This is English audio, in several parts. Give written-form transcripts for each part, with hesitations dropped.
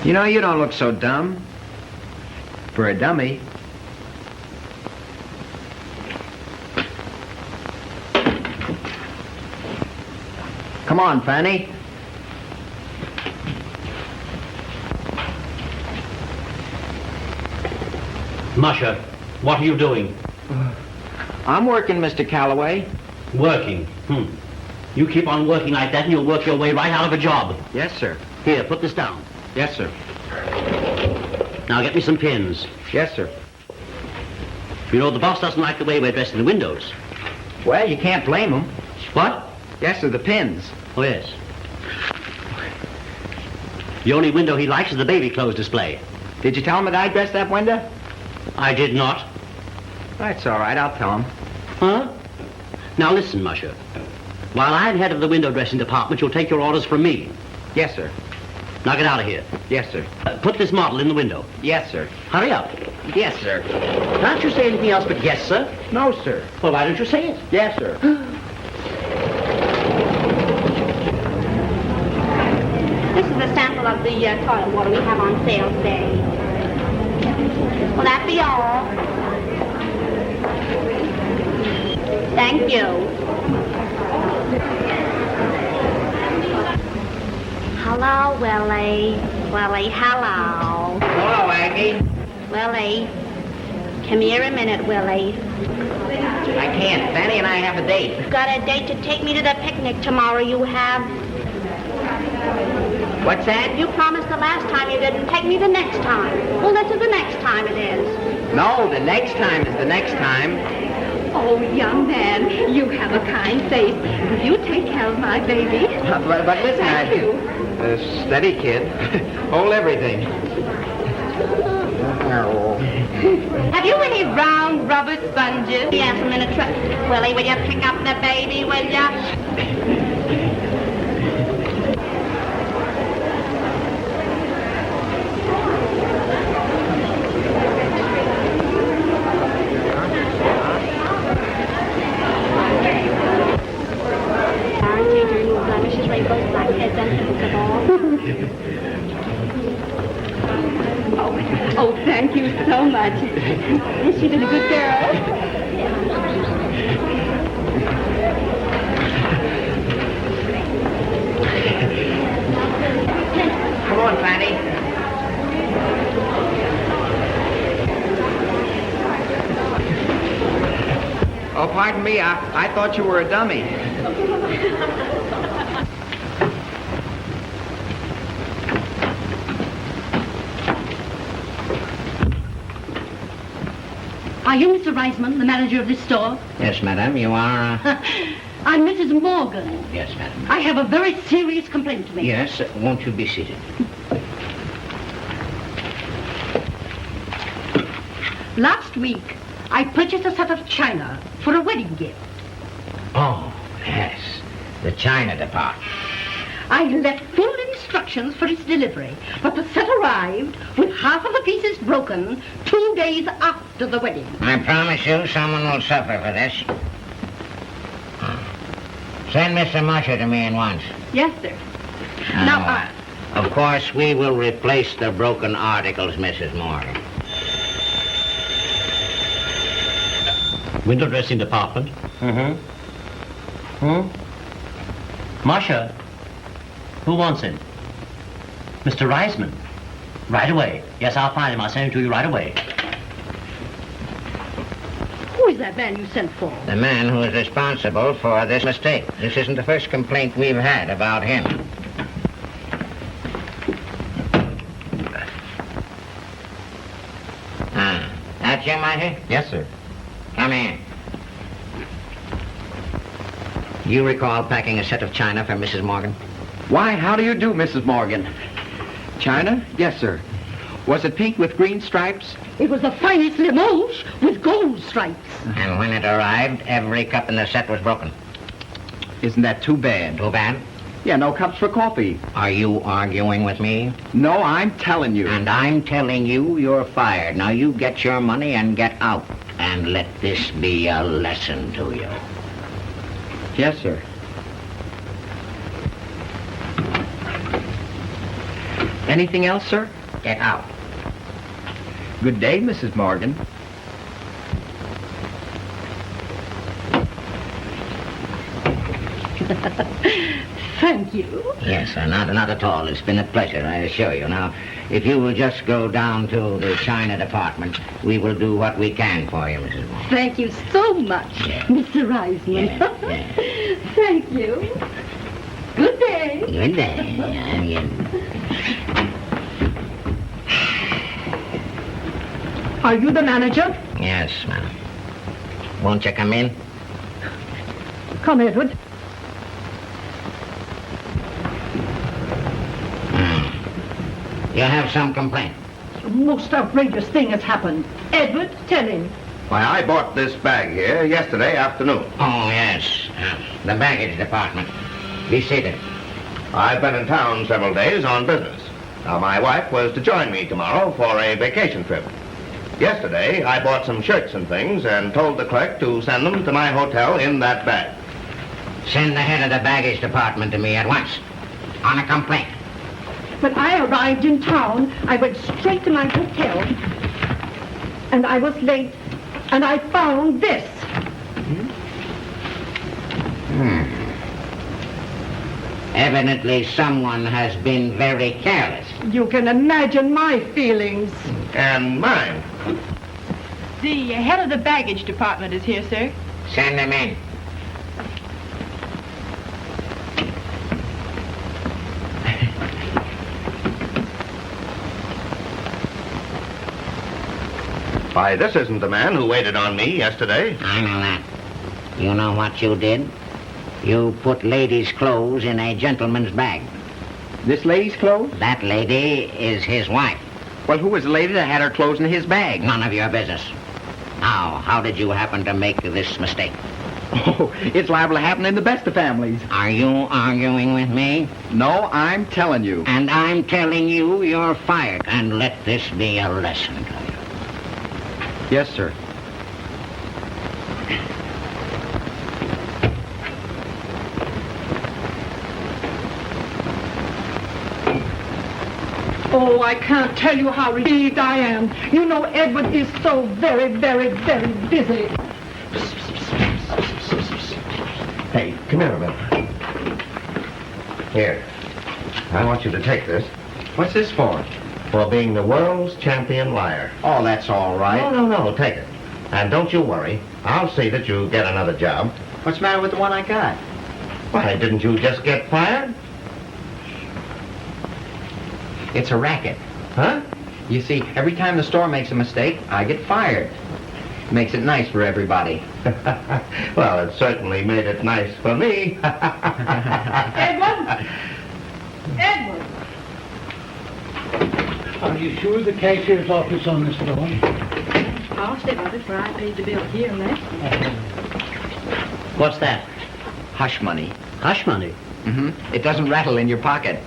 You know, you don't look so dumb. For a dummy. Come on, Fanny. Musher, what are you doing? I'm working, Mr. Calloway. Working? You keep on working like that and you'll work your way right out of a job. Yes, sir. Here, put this down. Yes, sir. Now get me some pins. Yes, sir. You know, the boss doesn't like the way we're dressed in the windows. Well, you can't blame him. What? Yes, sir, the pins. Oh, yes. The only window he likes is the baby clothes display. Did you tell him that I dressed that window? I did not. That's all right, I'll tell him. Huh? Now listen, Musher. While I'm head of the window dressing department, you'll take your orders from me. Yes, sir. Now get out of here. Yes, sir. Put this model in the window. Yes, sir. Hurry up. Yes, sir. Can't you say anything else but yes, sir? No, sir. Well, why don't you say it? Yes, sir. This is a sample of the toilet water we have on sale today. Will that be all? Thank you. Hello, Willie. Willie, hello. Hello, Aggie. Willie, come here a minute, Willie. I can't. Fanny and I have a date. You've got a date to take me to the picnic tomorrow, you have. What's that? You promised the last time you didn't take me the next time. Well, this is the next time it is. No, the next time is the next time. Oh, young man, you have a kind face. Will you take care of my baby? But listen, Thank you. Steady, kid. Hold everything. Have you any round rubber sponges? Yes, I'm in a truck. Willie, will you pick up the baby, will you? Blemishes, rainbows, blackheads, and hints of all. Oh, thank you so much. She's a good girl. Come on, Fanny. Oh, pardon me. I thought you were a dummy. Are you Mr. Reisman, the manager of this store? Yes, madam, you are, I'm Mrs. Morgan. Yes, madam. I have a very serious complaint to make. Yes, won't you be seated? Last week, I purchased a set of china for a wedding gift. Oh, yes, the China department. I left full instructions for its delivery, but the set arrived with half of the pieces broken 2 days after the wedding. I promise you someone will suffer for this. Send Mr. Musher to me at once. Yes, sir. Now, of course, we will replace the broken articles, Mrs. Morgan. Window dressing department. Musher. Who wants him? Mr. Reisman. Right away. Yes, I'll find him. I'll send him to you right away. Who is that man you sent for? The man who is responsible for this mistake. This isn't the first complaint we've had about him. That's you, Musher? Yes, sir. Come in. You recall packing a set of china for Mrs. Morgan? Why, how do you do, Mrs. Morgan? China? Yes, sir. Was it pink with green stripes? It was the finest Limoges with gold stripes. And when it arrived, every cup in the set was broken. Isn't that too bad? Too bad? Yeah, no cups for coffee. Are you arguing with me? No, I'm telling you. And I'm telling you, you're fired. Now you get your money and get out. And let this be a lesson to you. Yes, sir. Anything else, sir? Get out. Good day, Mrs. Morgan. Thank you. Yes, sir, not at all. It's been a pleasure, I assure you. Now, if you will just go down to the China department, we will do what we can for you, Mrs. Moore. Thank you so much, Yeah. Mr. Reisman. Yeah, Thank you. Good day. Good day. Yeah. Are you the manager? Yes, madam. Won't you come in? Come, Edward. You have some complaint. The most outrageous thing has happened. Edward, tell him. Why, I bought this bag here yesterday afternoon. Oh, yes. The baggage department. Be seated. I've been in town several days on business. Now, my wife was to join me tomorrow for a vacation trip. Yesterday, I bought some shirts and things and told the clerk to send them to my hotel in that bag. Send the head of the baggage department to me at once. On a complaint. When I arrived in town, I went straight to my hotel, and I was late, and I found this. Evidently, someone has been very careless. You can imagine my feelings. And mine. The head of the baggage department is here, sir. Send them in. Why, this isn't the man who waited on me yesterday. I know that. You know what you did? You put ladies' clothes in a gentleman's bag. This lady's clothes? That lady is his wife. Well, who was the lady that had her clothes in his bag? None of your business. Now, how did you happen to make this mistake? Oh, it's liable to happen in the best of families. Are you arguing with me? No, I'm telling you. And I'm telling you, you're fired. And let this be a lesson to you. Yes, sir. Oh, I can't tell you how relieved I am. You know Edward is so very, very, very busy. Hey, come here a minute. Here. I want you to take this What's this for? for being the world's champion liar. Oh, that's all right. No, take it. And don't you worry. I'll see that you get another job. What's the matter with the one I got? Why, didn't you just get fired? It's a racket. Huh? You see, every time the store makes a mistake, I get fired. Makes it nice for everybody. Well, it certainly made it nice for me. Edward! Edward! Are you sure the cashier's office on this floor? I'll step up it where I paid the bill here and there. What's that? Hush money. Hush money. It doesn't rattle in your pocket.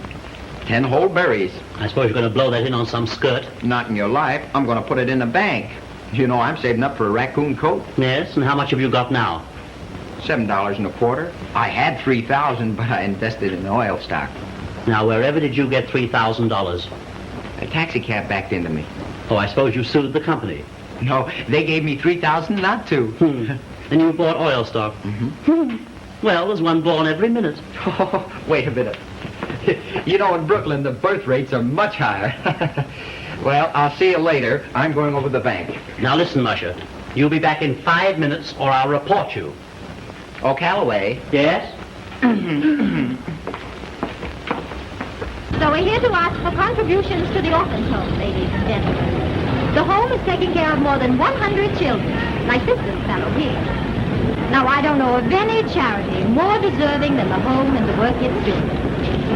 10 whole berries. I suppose you're going to blow that in on some skirt. Not in your life. I'm going to put it in the bank. You know, I'm saving up for a raccoon coat. Yes, and how much have you got now? $7.25. I had $3,000, but I invested in oil stock. Now, wherever did you get $3,000? A taxi cab backed into me. Oh, I suppose you sued the company. No, they gave me $3,000 not to. And you bought oil stock. Well, there's one born every minute. Oh, wait a minute. You know, in Brooklyn, the birth rates are much higher. Well, I'll see you later. I'm going over to the bank. Now listen, Musher. You'll be back in 5 minutes or I'll report you. Oh, Calloway. Yes? So we're here to ask for contributions to the orphan home, ladies and gentlemen. The home is taking care of more than 100 children, like this little fellow here. Now, I don't know of any charity more deserving than the home and the work it's doing.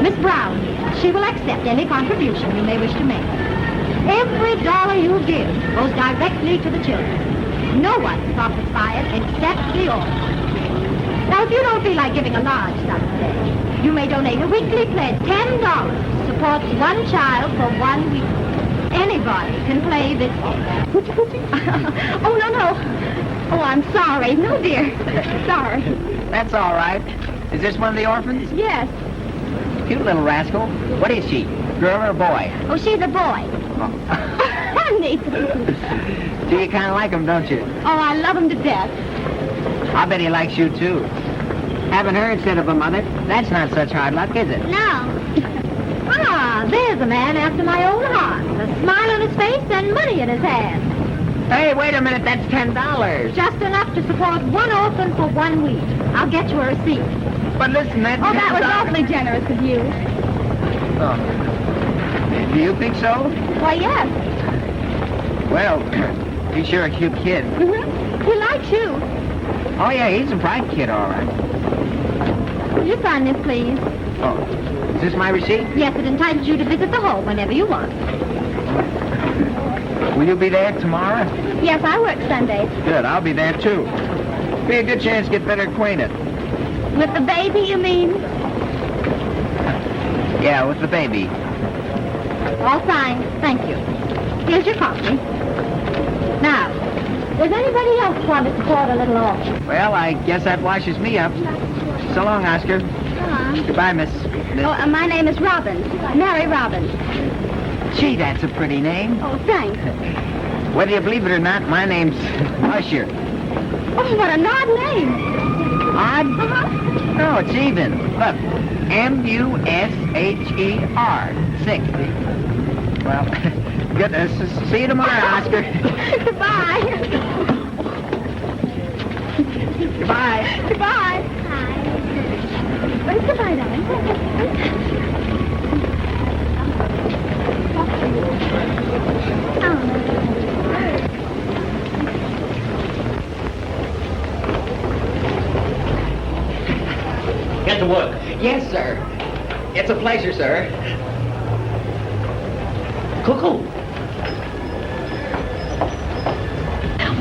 Miss Brown here, she will accept any contribution you may wish to make. Every dollar you give goes directly to the children. No one profits by it except the orphan. Now, if you don't feel like giving a large sum today, you may donate a weekly pledge, $10, to support one child for 1 week. Anybody can play this game. Oh, no. Oh, I'm sorry. No, dear. Sorry. That's all right. Is this one of the orphans? Yes. Cute little rascal. What is she? Girl or boy? Oh, she's a boy. Honey. So you kind of like him, don't you? Oh, I love him to death. I bet he likes you, too. Having her instead of a mother, that's not such hard luck, is it? No. Ah, there's a man after my own heart. A smile on his face and money in his hand. Hey, wait a minute, that's $10. Just enough to support one orphan for 1 week. I'll get you a receipt. But listen, that's Oh, that was $10. awfully generous of you. Oh. Do you think so? Why, yes. Well, he's sure a cute kid. Mm-hmm. He likes you. Oh, yeah, he's a bright kid, all right. Will you sign this, please? Oh, is this my receipt? Yes, it entitles you to visit the home whenever you want. Will you be there tomorrow? Yes, I work Sundays. Good, I'll be there, too. Be a good chance to get better acquainted. With the baby, you mean? Yeah, with the baby. All signed. Thank you. Here's your copy. Now, does anybody else want to support a little orphan? Well, I guess that washes me up. So long, Oscar. Goodbye, Miss. Oh, my name is Robbins. Mary Robbins. Gee, that's a pretty name. Oh, thanks. Whether you believe it or not, my name's Usher. Oh, what an odd name. Odd? No, it's even. Look, M-U-S-H-E-R. 60. Well, good. See you tomorrow, Oscar. Goodbye. Goodbye. Goodbye. Goodbye, darling. Get to work. Yes, sir. It's a pleasure, sir. Cuckoo.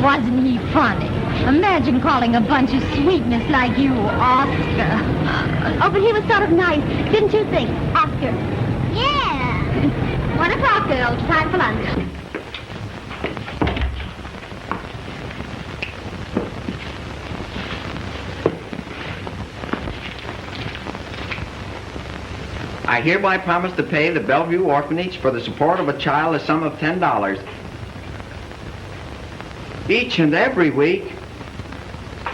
Wasn't he funny? Imagine calling a bunch of sweetness like you Oscar. Oh, but he was sort of nice. Didn't you think, Oscar? Yeah. 1 o'clock, girls. Time for lunch. I hereby promise to pay the Bellevue Orphanage for the support of a child a sum of $10. Each and every week.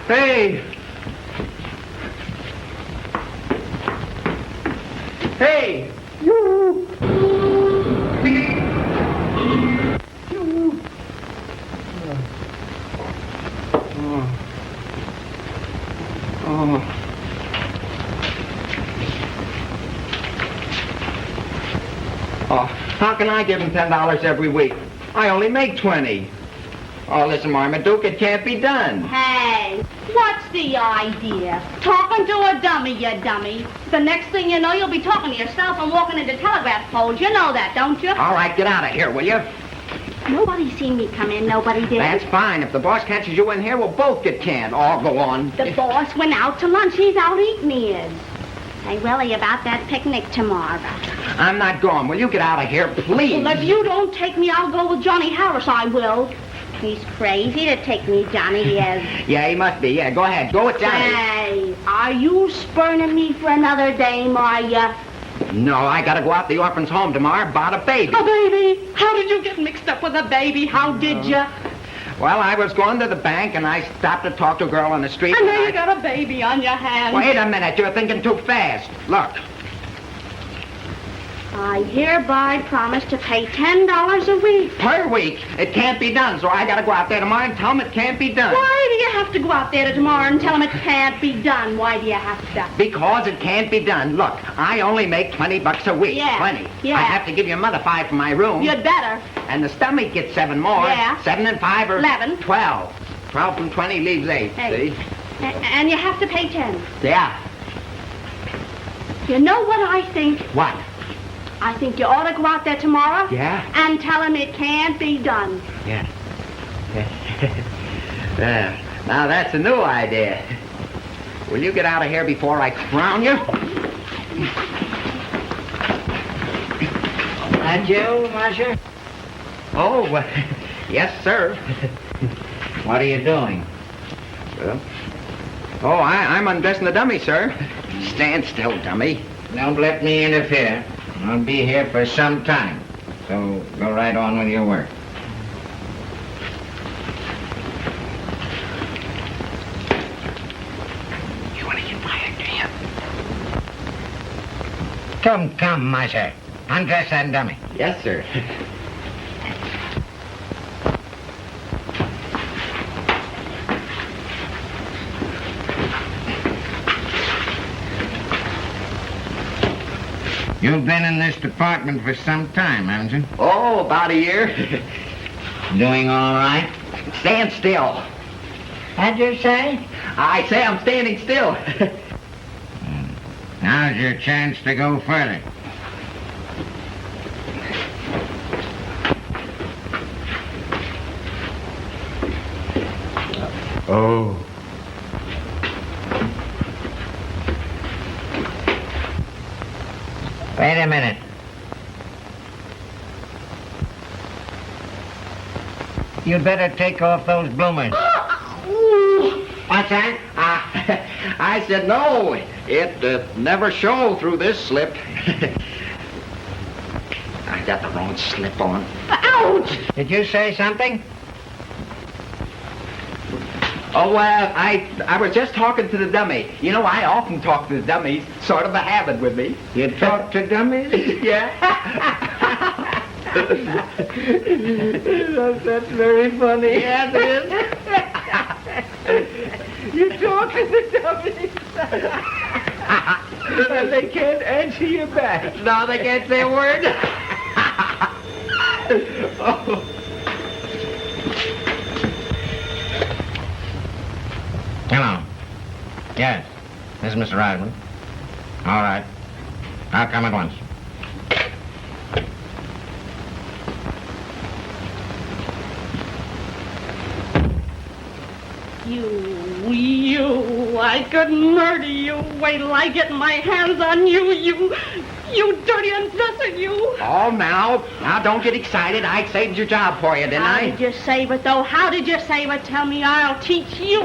Hey! Hey! You! Oh, how can I give him $10 every week? I only make 20. Oh, listen, Marmaduke, it can't be done. Hey, what's the idea? Talking to a dummy, you dummy. The next thing you know, you'll be talking to yourself and walking into telegraph poles. You know that, don't you? All right, get out of here, will you? Nobody seen me come in. Nobody did. That's fine. If the boss catches you in here, we'll both get canned. Oh, go on. The boss went out to lunch. He's out eating, he is. Hey, Willie, about that picnic tomorrow. I'm not going. Will you get out of here, please? Well, if you don't take me, I'll go with Johnny Harris, I will. He's crazy to take me, Johnny, he is. Yeah, he must be. Yeah, go ahead. Go with Johnny. Hey, are you spurning me for another dame, are ya? No, I gotta go out to the orphan's home tomorrow about a baby. A baby? How did you get mixed up with a baby? How did ya? Well, I was going to the bank, and I stopped to talk to a girl on the street. And now you got a baby on your hands. Wait a minute. You're thinking too fast. Look. I hereby promise to pay $10 a week. Per week. It can't be done, so I gotta go out there tomorrow and tell them it can't be done. Why do you have to go out there tomorrow and tell them it can't be done? Why do you have to? Because it can't be done. Look, I only make $20 a week. Yeah. 20. Yeah. I have to give your mother 5 for my room. You'd better. And the stomach gets 7 more. Yeah. 7 and 5 are 11. 12. 12 from 20 leaves 8. Hey. See? And you have to pay 10. Yeah. You know what I think? What? I think you ought to go out there tomorrow. Yeah? And tell him it can't be done. Yeah. Now that's a new idea. Will you get out of here before I crown you? That you, Marcia? Oh, yes, sir. What are you doing? I'm undressing the dummy, sir. Stand still, dummy. Don't let me interfere. I'll be here for some time, so go right on with your work. You want to get fired, do you? Come, Masha. Undress that dummy. Yes, sir. You've been in this department for some time, haven't you? Oh, about a year. Doing all right? Stand still. What'd you say? I say I'm standing still. Now's your chance to go further. Oh. Wait a minute. You'd better take off those bloomers. What's that? I said no. It never show through this slip. I got the wrong slip on. Ouch! Did you say something? Oh, well, I was just talking to the dummy. You know, I often talk to the dummies. Sort of a habit with me. You talk to dummies? Yeah. That's very funny. Yes, it is. You talk to the dummies. And they can't answer you back. No, they can't say a word. Oh. Hello. Yes. This is Mr. Reisman. All right. I'll come at once. You, I could murder you. Wait till I get my hands on you, you dirty undresser, you. Oh, now don't get excited. I saved your job for you, didn't How I? did you save it, though? How did you save it? Tell me, I'll teach you.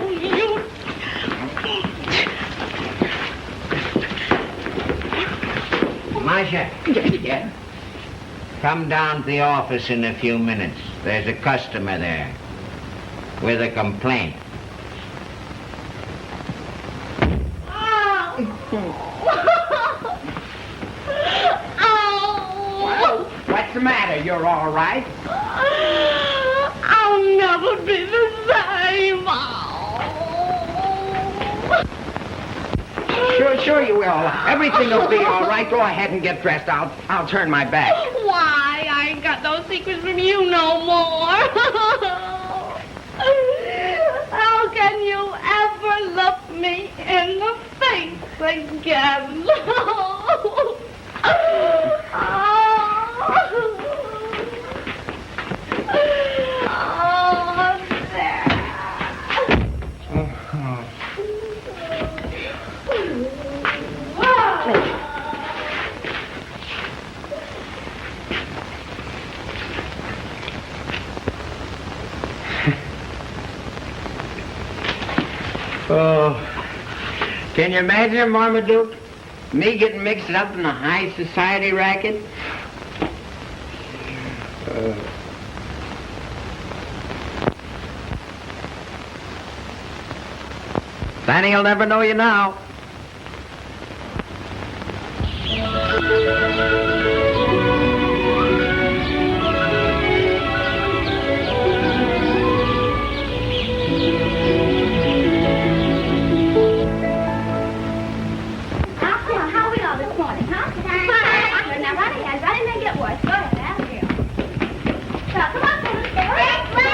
Masha, Yeah. come down to the office in a few minutes. There's a customer there with a complaint. Well, what's the matter? You're all right? I'll never be the same. Sure you will. Everything will be all right. Go ahead and get dressed. I'll turn my back. Why? I ain't got no secrets from you no more. How can you ever look me in the face again? Oh, can you imagine, Marmaduke? Me getting mixed up in a high society racket? Fanny will never know you now. How are we all this morning, huh? Fine. Now, run ahead. Run in and get worse. Go ahead, now. Now, come on, Phyllis.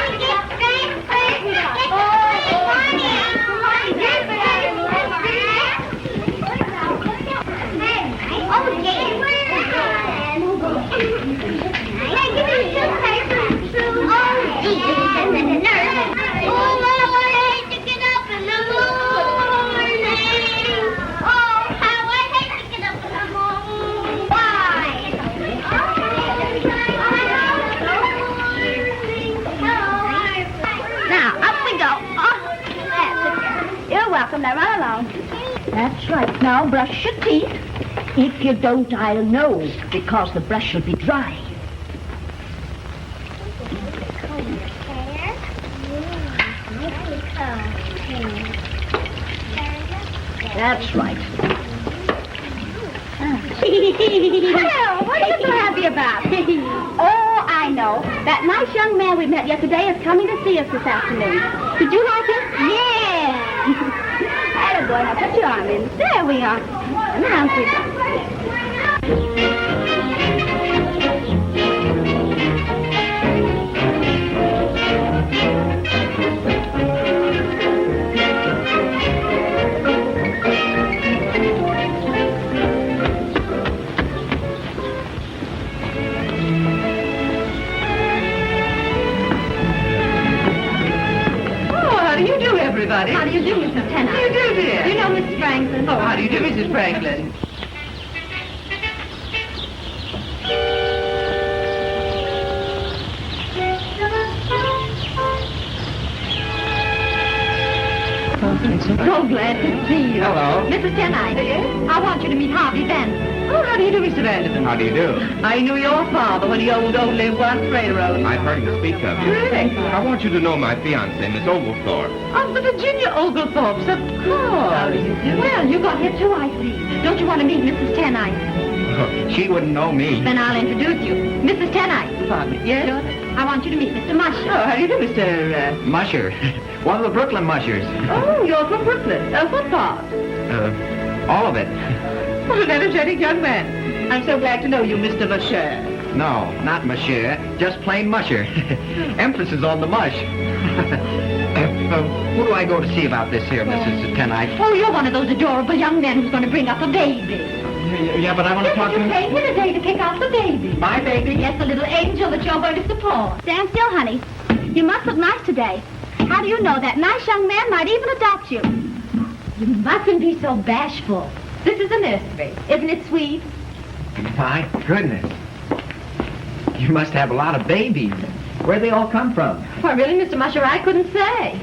Now, run along. That's right. Now, brush your teeth. If you don't, I'll know, because the brush will be dry. That's right. Well, what are you so happy about? Oh, I know. That nice young man we met yesterday is coming to see us this afternoon. Did you like him? Yeah. That'll go. Now put your arm in. There we are. Now, Everybody. How do you do, Mrs. Tennant? How do you do, dear? Do you know Mrs. Franklin? Oh, how do you do, Mrs. Franklin? So glad to see you. Hello. Mrs. Tennant. Yes? I want you to meet Harvey Benson. Oh, how do you do, Mr. Vanderbilt? How do you do? I knew your father when he owned only one railroad. I've heard you speak of you. Really? I want you to know my fiancée, Miss Oglethorpe. Oh, the Virginia Oglethorpes, of course. How do you do? Well, you got here too, I see. Don't you want to meet Mrs. Tennant? She wouldn't know me. Then I'll introduce you. Mrs. Tennant. Pardon me. Yes? I want you to meet Mr. Oh, Musher. how do you do, Mr. Musher. One of the Brooklyn mushers. Oh, you're from Brooklyn. What part? All of it. What an energetic young man. I'm so glad to know you, Mr. Musher. No, not Musher. Just plain Musher. Emphasis on the mush. Who do I go to see about this here, Mrs. Tennant? Oh, you're one of those adorable young men who's going to bring up a baby. Yeah, but I want to talk to It him. takes a day to pick out the baby. My baby? Yes, the little angel that you're going to support. stand still, honey. You must look nice today. How do you know that nice young man might even adopt you? You mustn't be so bashful. This is a nursery. Isn't it sweet? My goodness. You must have a lot of babies. Where'd they all come from? Why, really, Mr. Musher, I couldn't say.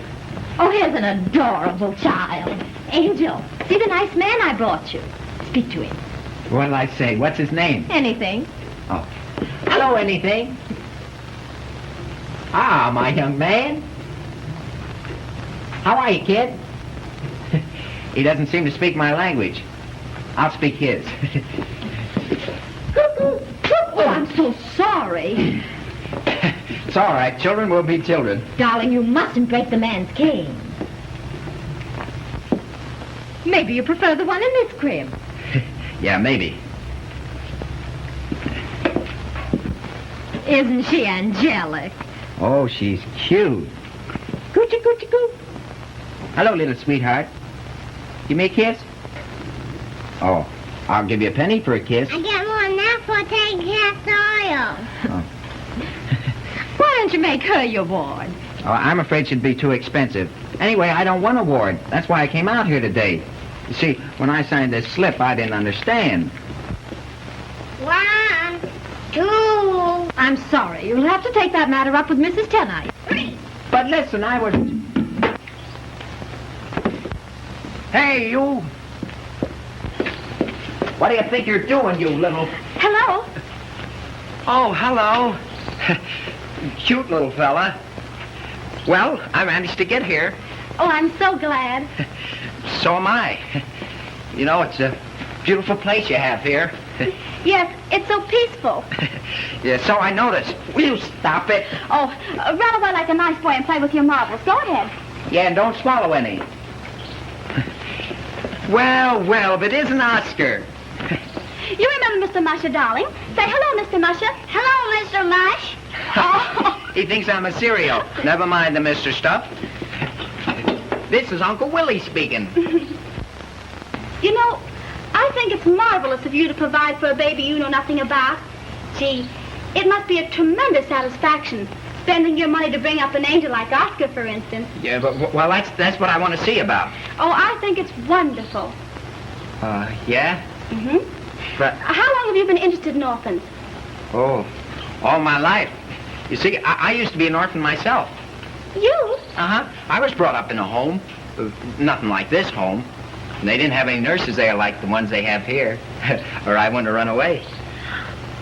Oh, here's an adorable child. Angel, see the nice man I brought you. Speak to him. What'll I say? What's his name? Anything. Oh. Hello, anything? Ah, my young man. How are you, kid? He doesn't seem to speak my language. I'll speak his. Oh, I'm so sorry. It's all right. Children will be children. Darling, you mustn't break the man's cane. Maybe you prefer the one in this crib. Yeah, maybe. Isn't she angelic? Oh, she's cute. Coochie, coochie, coo. Hello, little sweetheart. Give me a kiss? Oh, I'll give you a penny for a kiss. I get more than that for taking cast oil. Why don't you make her your ward? Oh, I'm afraid she'd be too expensive. Anyway, I don't want a ward. That's why I came out here today. You see, when I signed this slip, I didn't understand. 1, 2. I'm sorry. You'll have to take that matter up with Mrs. Tennant. But listen, I was... Hey, you! What do you think you're doing, you little... Hello. Oh, hello. Cute little fella. Well, I managed to get here. Oh, I'm so glad. So am I. You know, it's a beautiful place you have here. Yes, it's so peaceful. Yeah, so I noticed. Will you stop it? Oh, run away like a nice boy and play with your marbles. Go ahead. Yeah, and don't swallow any. Well, if it isn't Oscar. You remember Mr. Musher, darling? Say hello, Mr. Musher. Hello, Mr. Mush. Oh. He thinks I'm a cereal. Never mind the Mr. stuff. This is Uncle Willie speaking. You know, I think it's marvelous of you to provide for a baby you know nothing about. Gee, it must be a tremendous satisfaction spending your money to bring up an angel like Oscar, for instance. Yeah, but, well, that's what I want to see about. Oh, I think it's wonderful. Yeah? Mm-hmm. But, How long have you been interested in orphans? oh, all my life. You see, I used to be an orphan myself. You? Uh-huh. I was brought up in a home. Nothing like this home. And they didn't have any nurses there like the ones they have here. Or I wouldn't have run away.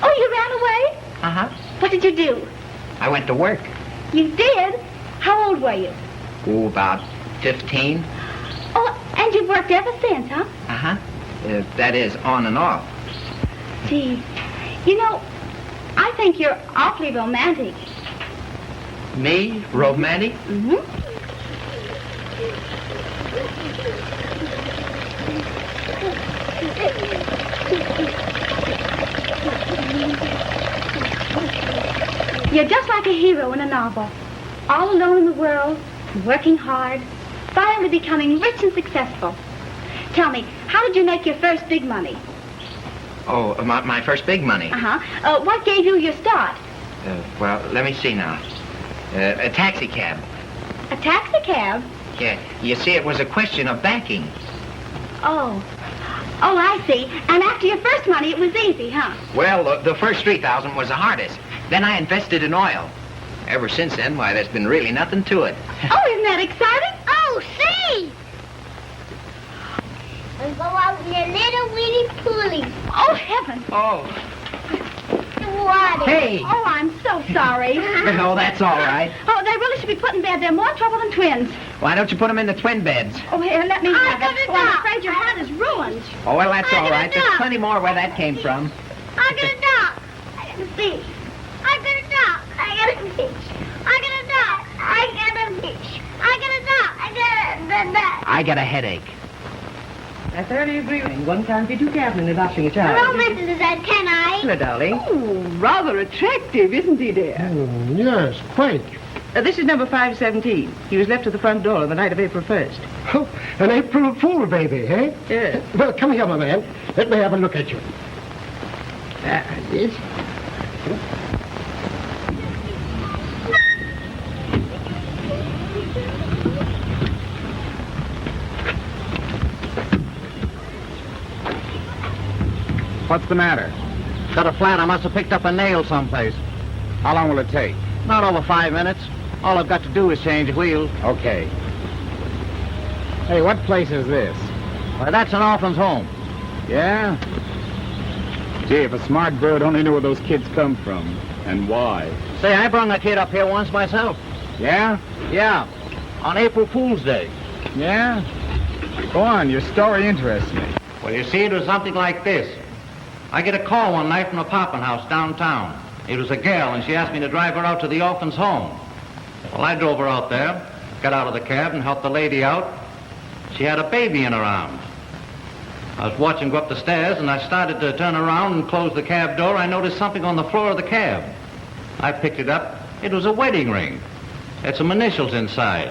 Oh, you ran away? Uh-huh. What did you do? I went to work. You did? How old were you? Oh, about 15. Oh, and you've worked ever since, huh? Uh-huh. That is, on and off. Gee, you know, I think you're awfully romantic. Me? Romantic? Mm-hmm. You're just like a hero in a novel. All alone in the world, working hard, finally becoming rich and successful. Tell me, how did you make your first big money? Oh, my first big money. Uh-huh. What gave you your start? Well, let me see now. A taxi cab. A taxi cab? Yeah, you see, it was a question of backing. Oh. Oh, I see. And after your first money, it was easy, huh? Well, the first 3,000 was the hardest. Then I invested in oil. Ever since then, why, there's been really nothing to it. Oh, isn't that exciting? Oh, see! And go out in your little weeny poolie. Oh, heaven. Oh. Water. Hey. Oh, I'm so sorry. Oh, that's all right. Oh, they really should be put in bed. They're more trouble than twins. Why don't you put them in the twin beds? Oh, here, let me have got it. it Oh, I'm now. afraid your hat is ruined. Oh, well, that's I all got right. it There's now. plenty more where that came from. I got a dog. I got a fish. I got a dog. I got a fish. I got a dog. I got a fish. I got a dog. I got a dog. I got a headache. I thoroughly agree with you. One can't be too careful in adopting a child. Hello, Mrs. Lizette. Can I? Hello, darling. Oh, rather attractive, isn't he, dear? Yes, quite. This is number 517. He was left at the front door on the night of April 1st. Oh, an April Fool baby, eh? Yes. Well, come here, my man. Let me have a look at you. Yes. What's the matter? Got a flat. I must have picked up a nail someplace. How long will it take? Not over 5 minutes. All I've got to do is change wheels. Okay. Hey, what place is this? Why, that's an orphan's home. Yeah? Gee, if a smart bird only knew where those kids come from and why. Say, I brung a kid up here once myself. Yeah? Yeah, on April Fool's Day. Yeah? Go on, your story interests me. Well, you see, it was something like this. I get a call one night from a popping house downtown. It was a gal, and she asked me to drive her out to the orphan's home. Well, I drove her out there, got out of the cab and helped the lady out. She had a baby in her arms. I was watching go up the stairs, and I started to turn around and close the cab door. I noticed something on the floor of the cab. I picked it up. It was a wedding ring. It had some initials inside.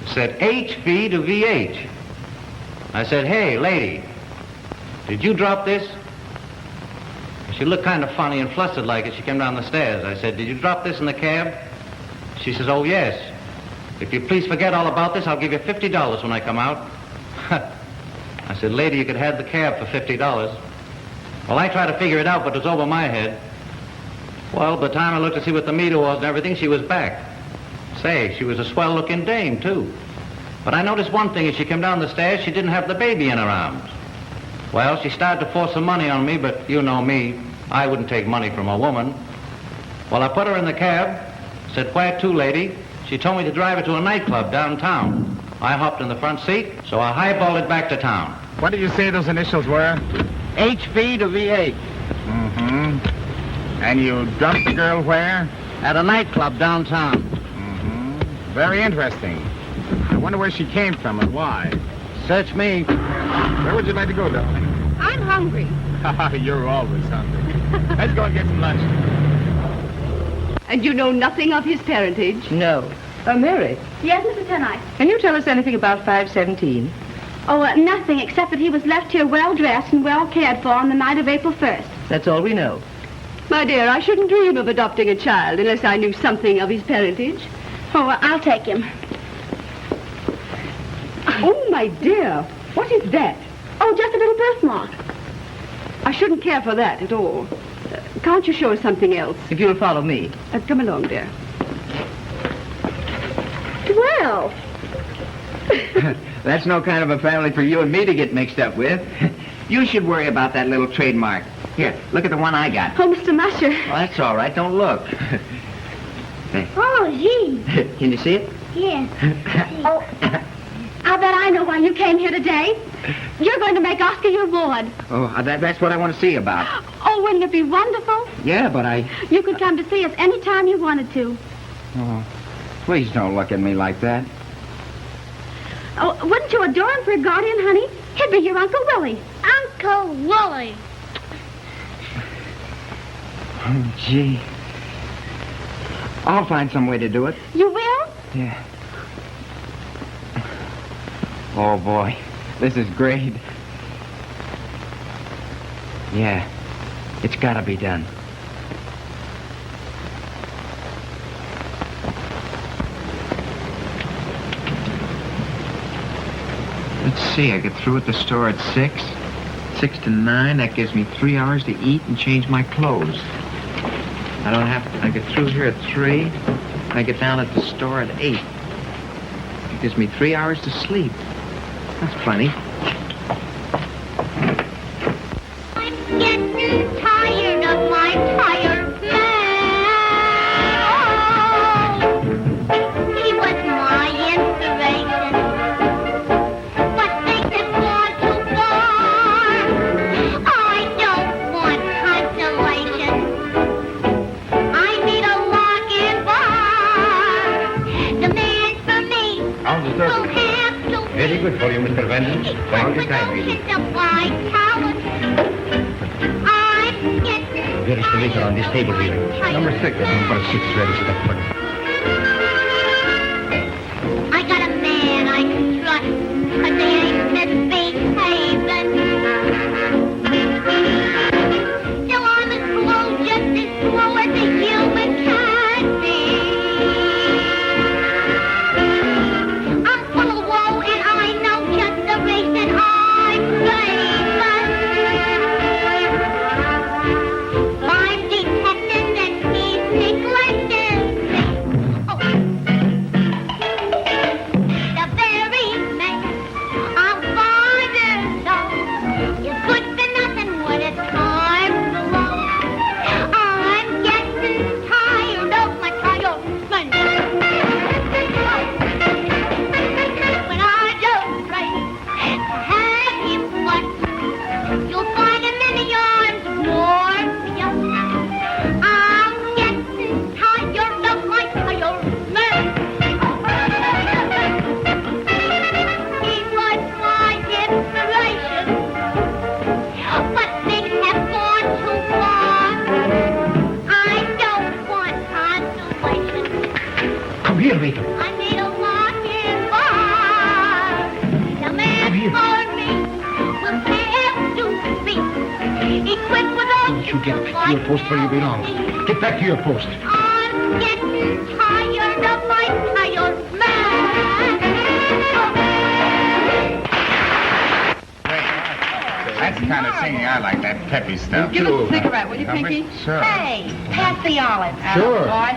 It said HV to VH. I said, "Hey, lady, did you drop this?" She looked kind of funny and flustered like as she came down the stairs. I said, "Did you drop this in the cab?" She says, "Oh, yes. If you please forget all about this, I'll give you $50 when I come out." I said, "Lady, you could have the cab for $50. Well, I tried to figure it out, but it was over my head. Well, by the time I looked to see what the meter was and everything, she was back. Say, she was a swell-looking dame, too. But I noticed one thing. As she came down the stairs, she didn't have the baby in her arms. Well, she started to force some money on me, but you know me. I wouldn't take money from a woman. Well, I put her in the cab, said, "Where to, lady?" She told me to drive her to a nightclub downtown. I hopped in the front seat, so I highballed it back to town. What did you say those initials were? HV to VH. Mm-hmm. And you dropped the girl where? At a nightclub downtown. Mm-hmm. Very interesting. I wonder where she came from and why. Search me. Where would you like to go, darling? I'm hungry. You're always hungry. Let's go and get some lunch. And you know nothing of his parentage? No. Mary, Yes, Mrs. Tenice. can you tell us anything about 517? Oh, nothing except that he was left here well-dressed and well cared for on the night of April 1st. That's all we know. My dear, I shouldn't dream of adopting a child unless I knew something of his parentage. Oh, I'll take him. Oh, my dear, what is that? Oh, just a little birthmark. I shouldn't care for that at all. Can't you show us something else? If you'll follow me. Come along, dear. Well, That's no kind of a family for you and me to get mixed up with. You should worry about that little trademark. Here, look at the one I got. Oh, Mr. Musher. Well, that's all right. Don't look. Oh, gee. Can you see it? Yes. Oh, I'll bet I know why you came here today. You're going to make Oscar your ward. Oh, that's what I want to see about. Oh, wouldn't it be wonderful? Yeah, but I... You could come to see us any time you wanted to. Oh, please don't look at me like that. Oh, wouldn't you adore him for a guardian, honey? He'd be your Uncle Willie. Uncle Willie. Oh, gee. I'll find some way to do it. You will? Yeah. Oh, boy. This is great. Yeah. It's got to be done. Let's see. I get through at the store at 6. 6 to 9. That gives me 3 hours to eat and change my clothes. I get through here at 3. I get down at the store at 8. It gives me 3 hours to sleep. That's plenty. I'm getting tired of my tired man. He was my inspiration. But things have gone too far. I don't want consolation. I need a lock-in bar. The man for me How's the will have to Very good for you, Mr. Vengeance. Thank you kindly. I'm getting Where is the liquor on this table here? Number 6. Number 6, very stuff. I got a man I can trust, but they ain't misbehaving. Still I'm as slow, just as slow as a human can be. I'm full of woe and I know just the reason I blame us. I'm detecting that he's neglected me. Oh. The very man I'm finding out is good for nothing when it's time to love. I'm getting tired of my tired man. When I don't pray to have him fun, you'll find him in the arms of Morpheus. I'm getting tired of my tired man. He was my inspiration, but things have gone too far. I don't want consolation. Come here, waiter. I need a lock-in bar. The man for me will have to be equipped with all Don't you get back to your post where you belong. Get back to your post. I'm getting tired of my tired man. That's the kind of singing I like, that peppy stuff. Give us a cigarette, will you, Pinky? Sure. Hey, pass the olive. Sure. Boy.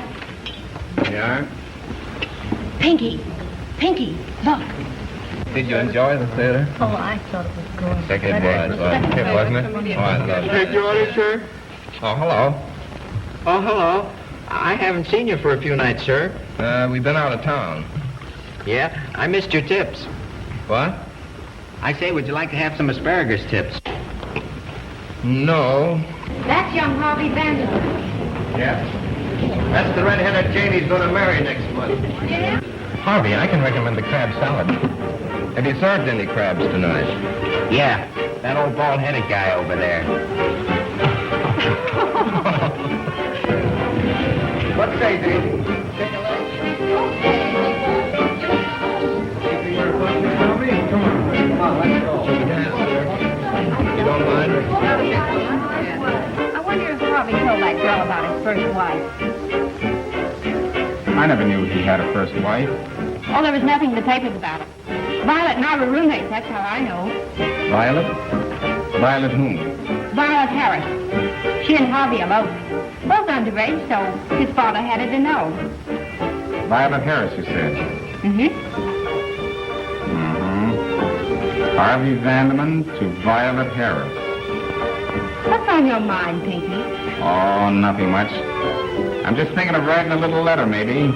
Yeah? Pinky, look. Did you enjoy the theater? Oh, I thought it was good. It was, wasn't it? Oh, I love it. Your order, sir? Oh, hello. Oh, hello. I haven't seen you for a few nights, sir. We've been out of town. Yeah, I missed your tips. What? I say, would you like to have some asparagus tips? No. That's young Harvey Vanderbilt. Yeah. That's the red-headed Jane he's going to marry next month. Harvey, I can recommend the crab salad. Have you served any crabs tonight? Yeah, that old bald-headed guy over there. What say, Jane? You don't mind? I wonder if Harvey told that girl about his first wife. I never knew he had a first wife. Oh, there was nothing in the papers about it. Violet and I were roommates, that's how I know. Violet? Violet whom? Violet Harris. She and Harvey eloped. Both underage, so his father had it to know. Violet Harris, you said. Mm-hmm. Mm-hmm. Harvey Vanderman to Violet Harris. What's on your mind, Pinky? Oh, nothing much. I'm just thinking of writing a little letter, maybe.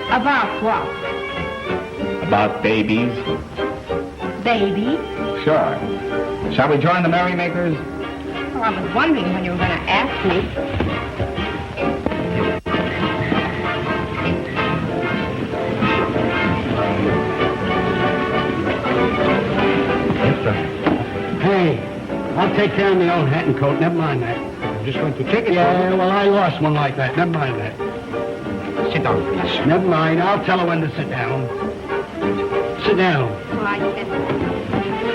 About what? About babies. Baby? Sure. Shall we join the merrymakers? Well, I was wondering when you were going to ask me. Hey, I'll take care of my own hat and coat. Never mind that. I'm just going to take it. Yeah, well, I lost one like that. Never mind that. Sit down, please. Never mind. I'll tell her when to sit down. Sit down. Why, yes.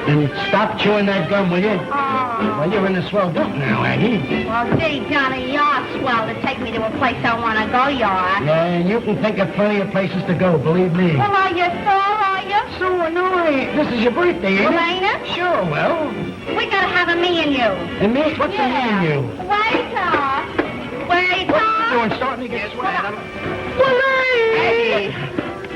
And stop chewing that gum, will you? Oh. Well, you're in a swell dump now, Aggie. Well, gee, Johnny, you're swell to take me to a place I want to go, you are. Yeah, you can think of plenty of places to go, believe me. Well, are you sore, are you? So annoying. This is your birthday, ain't Well, it? ain't it? Sure, well. We gotta have a me and you. And me? What's the me and you? Waiter! Waiter! Doing starting to get sweat. Aggie!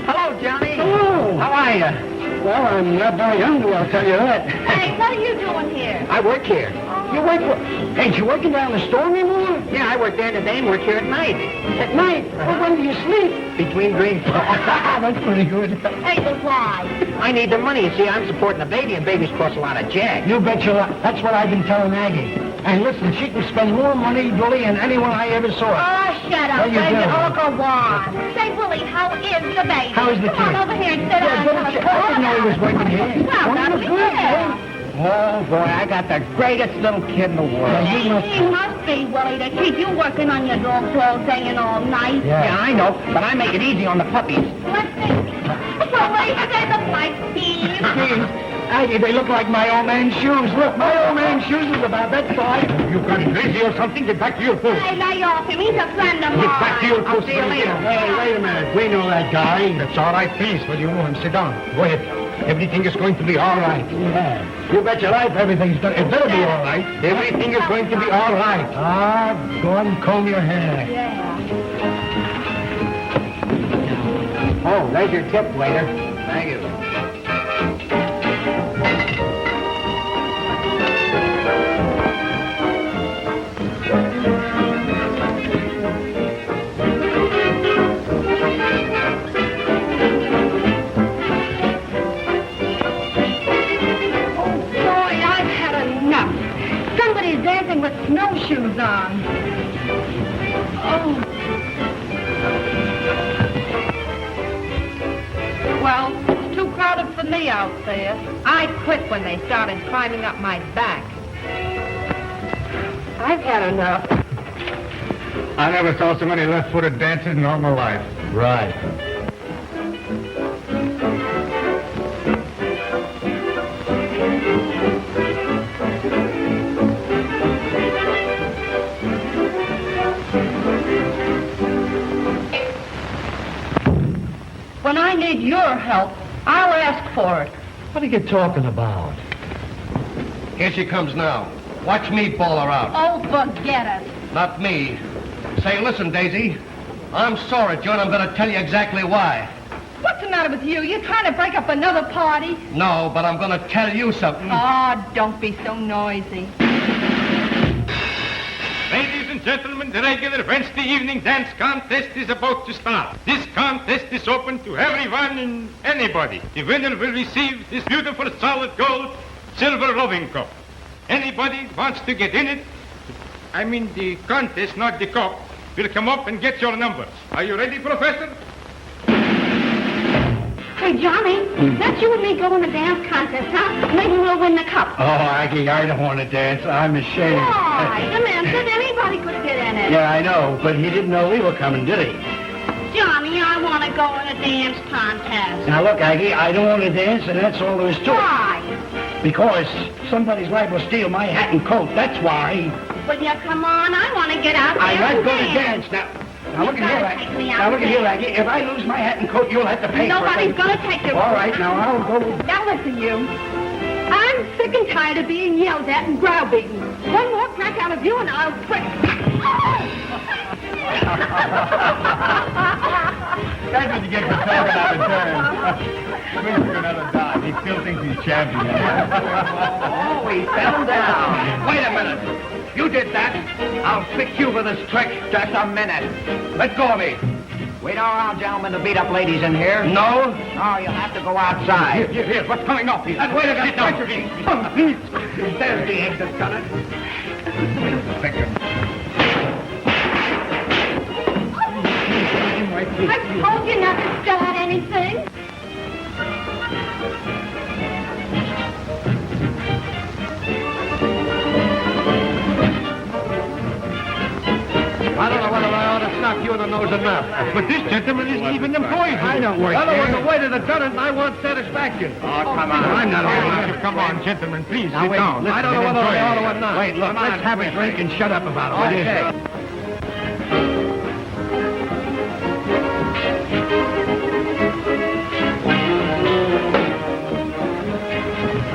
Hello, Johnny. Hello. How are you? Well, I'm not very hungry, I'll tell you that. Hey, what are you doing here? I work here. You work for... Ain't you working down the store anymore? Yeah, I work there today and work here at night. At night? Well, when do you sleep? Between dreams. That's pretty good. Hey, but why? I need the money. You see, I'm supporting a baby, and babies cost a lot of jack. You bet your life. That's what I've been telling Aggie. And listen, she can spend more money, Willie, than anyone I ever saw. Oh, shut up, What you baby. doing? Oh, go on. Say, Willie, how is the baby? How is the Come kid? on over here and sit down. I didn't know he was working here. Well, that's good, yeah. Oh, boy, I got the greatest little kid in the world. Yeah, you must... He must be, Willie, to keep you working on your dogs all day and all night. Yeah, I know, but I make it easy on the puppies. Let's see. Willie, they look like thieves. Jeez, Aggie, they look like my old man's shoes. Look, my old man's shoes is about that size. You've gone crazy or something? Get back to your post. Hey, lay off him. He's a friend of mine. Get back to your I'll post. see you later. Hey, wait a minute. We know that guy. That's all right, please. Well, you know him. Sit down. Go ahead. Everything is going to be all right. Yeah. You bet your life everything's done. It better be all right. Everything is going to be all right. Ah, go on and comb your hair. Yeah. Oh, there's your tip, waiter. Thank you. Boy, I've had enough. Somebody's dancing with snowshoes on. Oh. Well, it's too crowded for me out there. I quit when they started climbing up my back. I've had enough. I never saw so many left-footed dancers in all my life. Right. When I need your help, I'll ask for it. What are you talking about? Here she comes now. Watch me ball her out. Oh, forget it. Not me. Say, listen, Daisy. I'm sore at you, and I'm going to tell you exactly why. What's the matter with you? You trying to break up another party? No, but I'm going to tell you something. Oh, don't be so noisy. Ladies and gentlemen, the regular Wednesday evening dance contest is about to start. This contest is open to everyone and anybody. The winner will receive this beautiful solid gold silver rubbing cup. Anybody wants to get in it, I mean the contest, not the cup, will come up and get your numbers. Are you ready, Professor? Hey, Johnny, let's you and me go in a dance contest, huh? Maybe we'll win the cup. Oh, Aggie, I don't want to dance. I'm ashamed. Why? The man said anybody could get in it. Yeah, I know, but he didn't know we were coming, did he? Johnny, I want to go in a dance contest. Now, look, Aggie, I don't want to dance, and that's all there is to it. Why? Because somebody's liable to steal my hat and coat. That's why. Will you come on? I want to get out there I'm not and going to dance. dance. Now look at You here, gotta take me Aggie. out Now, look at to here, dance. Aggie. If I lose my hat and coat, you'll have to pay Nobody's for it. going to take your All right, now, I'll go. Now listen, you. I'm sick and tired of being yelled at and browbeaten. One more crack out of you and I'll quit. Guys need to get the talking out of turn. Swings for another dime. He still thinks he's champion. Oh, he fell down. Wait a minute. You did that. I'll fix you for this trick. Just a minute. Let go of me. We don't allow gentlemen to beat up ladies in here. No? No, you'll have to go outside. Here. What's coming up here? And wait a minute. There's the exit, gun it. Wait a second. I told you not to start anything. I don't know whether I ought to knock you in the nose or not. But this gentleman isn't even employed. I don't work Well, there was here. a way to the done it, and I want satisfaction. Oh, come on. I'm not all Come on, gentlemen, please Now, sit wait, down. I don't know whether I ought to or not. Wait, look, let's have a drink and shut up about it, will you? Okay.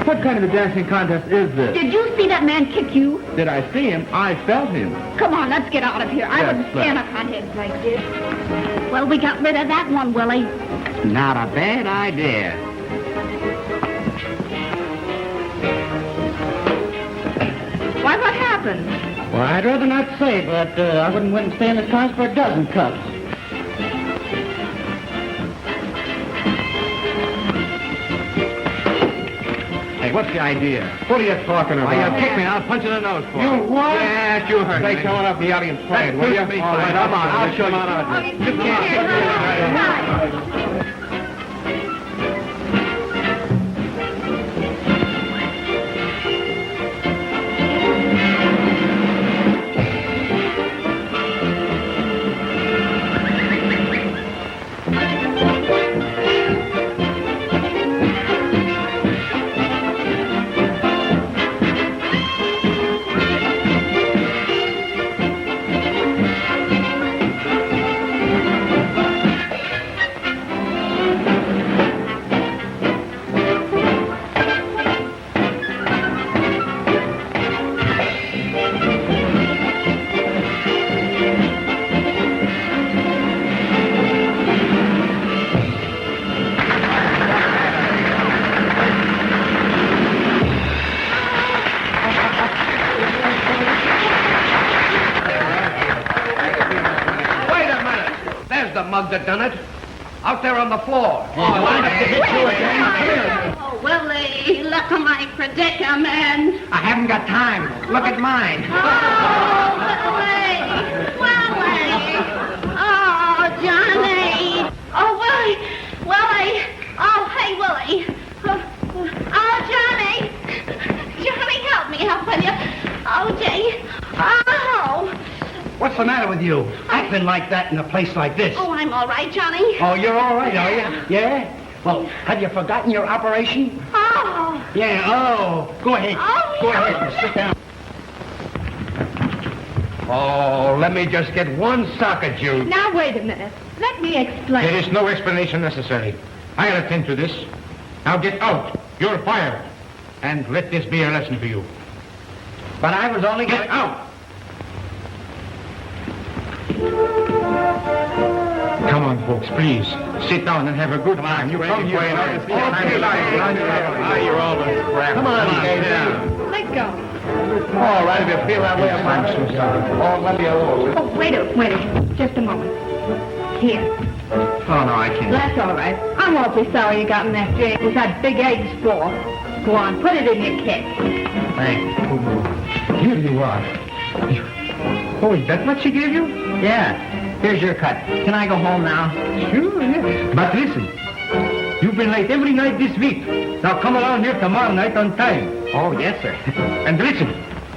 What kind of a dancing contest is this? Did you see that man kick you? Did I see him? I felt him. Come on, let's get out of here. I Yes, wouldn't stand a contest like this. Well, we got rid of that one, Willie. Not a bad idea. Why, what happened? Well, I'd rather not say, but I wouldn't stand a chance for a dozen cups. Hey, what's the idea? What are you talking about? Why, you kick me, I'll punch you in the nose for it. You what? Yes, you heard Say me. someone up the audience playing, will you? All right, come on, I'll show you. You can't. Wait a minute. There's the mug that done it. Out there on the floor. Oh, Willie, look at my predicament. I haven't got time. Look at mine. Oh, Willie! Willie! Oh, Johnny! Oh, Willie! Willie! Oh, hey, Willie! Oh, Johnny! Johnny, help me, will you? Oh, Jay! Oh! What's the matter with you? Acting like that in a place like this. Oh, I'm all right, Johnny. Oh, you're all right, are you? Yeah? Well, have you forgotten your operation? Oh! Yeah, oh. Go ahead. Oh, Go yeah. ahead and sit down. Oh, let me just get one sock at you. Now, wait a minute. Let me explain. There is no explanation necessary. I'll attend to this. Now get out. You're fired. And let this be a lesson to you. But I was only Get out! Come on, folks, please. Sit down and have a good time. You come here. You're almost crap. Come on, Let go. All right, if you feel that way about it. I'm so sorry. Oh, let me alone. Oh, wait a just a moment. Here. Oh, no, I can't. That's all right. I'm awfully sorry you got in that jail with that big egg spore. Go on, put it in your kick. Thanks. Here you are. Oh, is that what she gave you? Yeah, here's your cut. Can I go home now? Sure, yeah. But listen, you've been late every night this week. Now come around here tomorrow night on time. Oh, yes, sir. And listen,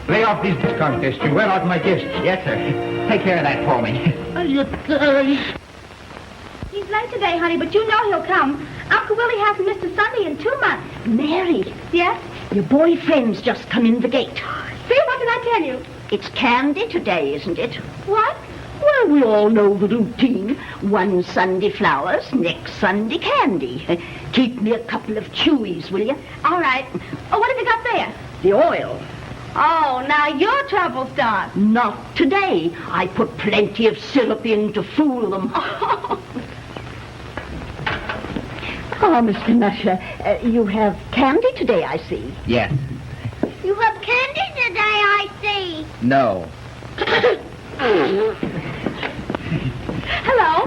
lay off this contest. You wear out my guests. Yes, sir. Take care of that for me. He's late today, honey, but you know he'll come. Uncle Willie hasn't missed a Sunday in 2 months. Mary, Yes? your boyfriend's just come in the gate. See, what did I tell you? It's candy today, isn't it? What? Well, we all know the routine. One Sunday flowers, next Sunday candy. Keep me a couple of chewies, will you? All right. Oh, what have you got there? The oil. Oh, now your trouble starts. Not today. I put plenty of syrup in to fool them. Oh, Mr. Musher, you have candy today, I see. Yes. You have candy today, I see. No. Hello.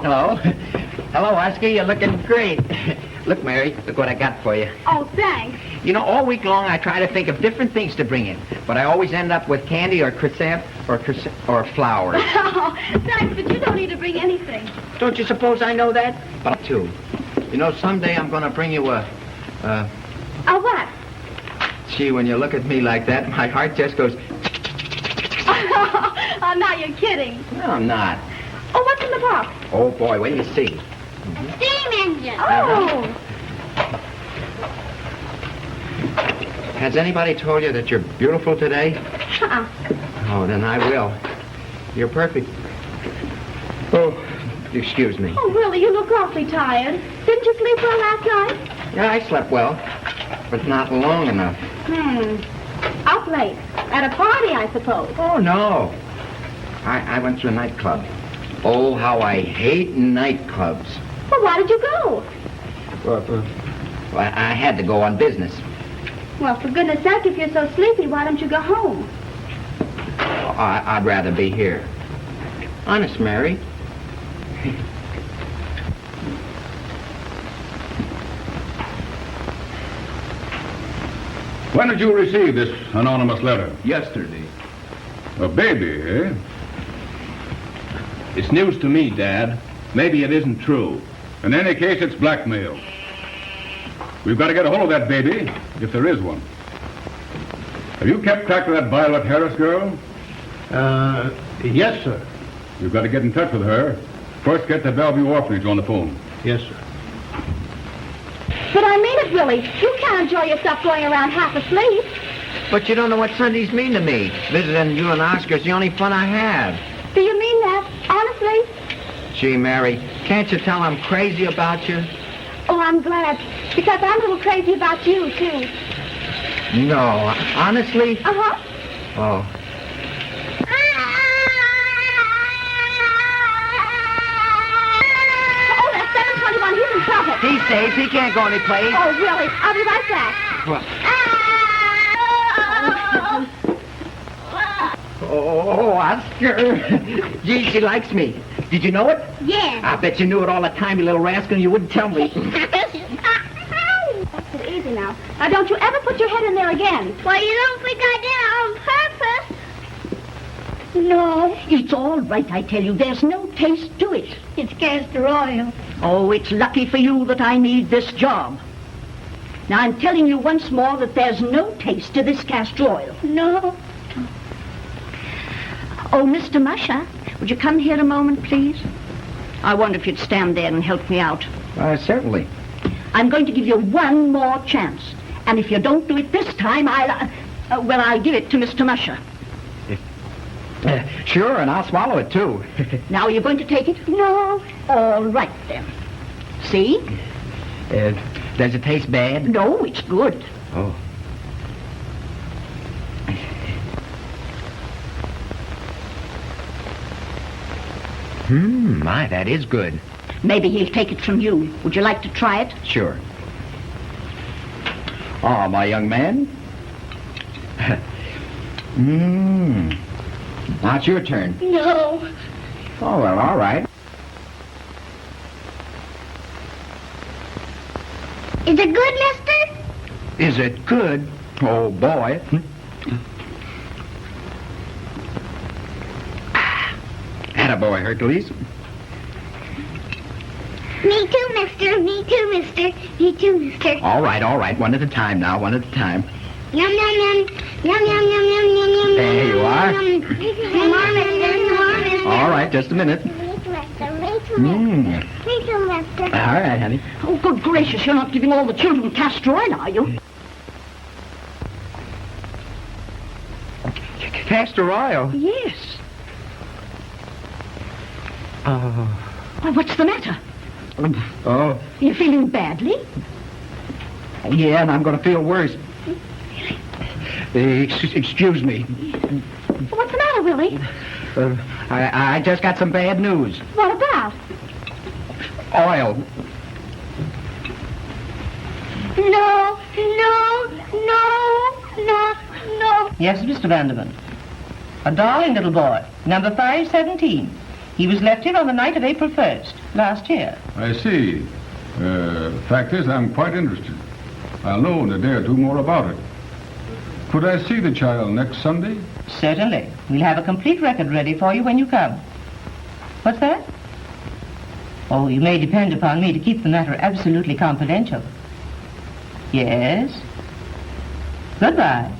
Hello. Hello, Oscar. You're looking great. Look, Mary, look what I got for you. Oh, thanks. You know, all week long I try to think of different things to bring in, but I always end up with candy or croissant or flowers. Oh, thanks, but you don't need to bring anything. Don't you suppose I know that? But too. You know, someday I'm going to bring you a what? Gee, when you look at me like that, my heart just goes... Oh, now you're kidding. No, I'm not. Oh, what's in the box? Oh, boy, wait till you see. Steam engine. Oh. Has anybody told you that you're beautiful today? Uh-uh. Oh, then I will. You're perfect. Oh, excuse me. Oh, Willie, you look awfully tired. Didn't you sleep well last night? Yeah, I slept well, but not long enough. Up late. At a party, I suppose. Oh, no. I went to a nightclub. Oh, how I hate nightclubs. Well, why did you go? Well, I had to go on business. Well, for goodness sake, if you're so sleepy, why don't you go home? I'd rather be here. Honest, Mary. When did you receive this anonymous letter? Yesterday. A baby, eh? It's news to me, Dad. Maybe it isn't true. In any case, it's blackmail. We've got to get a hold of that baby, if there is one. Have you kept track of that Violet Harris girl? Yes, sir. You've got to get in touch with her. First, get the Bellevue Orphanage on the phone. Yes, sir. But I mean it, Willie. You can't enjoy yourself going around half asleep. But you don't know what Sundays mean to me. Visiting you and Oscar's the only fun I have. Do you mean that? Honestly? Gee, Mary, can't you tell I'm crazy about you? Oh, I'm glad. Because I'm a little crazy about you, too. No, honestly? Uh-huh. Oh. Oh, that's 721. He's in trouble. He's safe. He can't go any place. Oh, really? I'll be right back. Well. Oh, Oscar. Gee, she likes me. Did you know it? Yes. I bet you knew it all the time, you little rascal, and you wouldn't tell me. That's it easy now. Now, don't you ever put your head in there again. Well, you don't think I did it on purpose? No, it's all right, I tell you. There's no taste to it. It's castor oil. Oh, it's lucky for you that I need this job. Now, I'm telling you once more that there's no taste to this castor oil. No. Oh, Mr. Musher, would you come here a moment, please? I wonder if you'd stand there and help me out. Certainly. I'm going to give you one more chance. And if you don't do it this time, I'll give it to Mr. Musher. Sure, and I'll swallow it, too. Now, are you going to take it? No. All right, then. See? Does it taste bad? No, it's good. Oh. My, that is good. Maybe he'll take it from you. Would you like to try it? Sure. Oh, my young man. Now it's your turn. No. Oh, well, all right. Is it good, mister? Is it good? Oh, boy. Attaboy, Hercules. Me too, mister. Me too, mister. Me too, mister. All right. One at a time now, one at a time. Yum, yum, yum. Yum, yum, yum, yum, yum, yum. There you are. More, mister. More, mister. All right, just a minute. Me too, mister. Me too, mister. Me too, mister. All right, honey. Oh, good gracious, you're not giving all the children castor oil, are you? Castor oil? Yes. Oh. Well, what's the matter? Oh. You feeling badly? Yeah, and I'm going to feel worse. Excuse me. What's the matter, Willie? I just got some bad news. What about? Oil. No, no, no, no, no. Yes, Mr. Vanderman. A darling little boy, number 517. He was left here on the night of April 1st, last year. I see. Fact is, I'm quite interested. I'll know in a day or two more about it. Could I see the child next Sunday? Certainly. We'll have a complete record ready for you when you come. What's that? Oh, you may depend upon me to keep the matter absolutely confidential. Yes. Goodbye.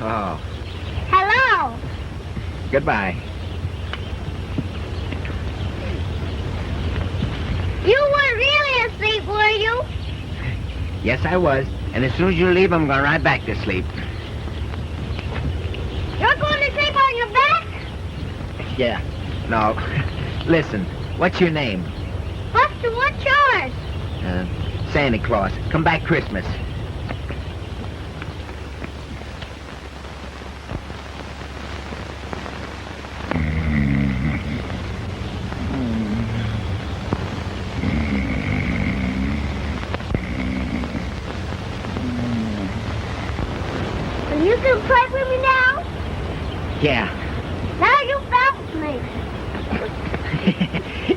Oh, Hello. goodbye. You weren't really asleep, were you? Yes, I was. And as soon as you leave, I'm going right back to sleep. You're going to sleep on your back? Yeah. No. Listen, what's your name? Buster, what's yours? Santa Claus. Come back Christmas. Are you going to play with me now? Yeah. Now you bounce me.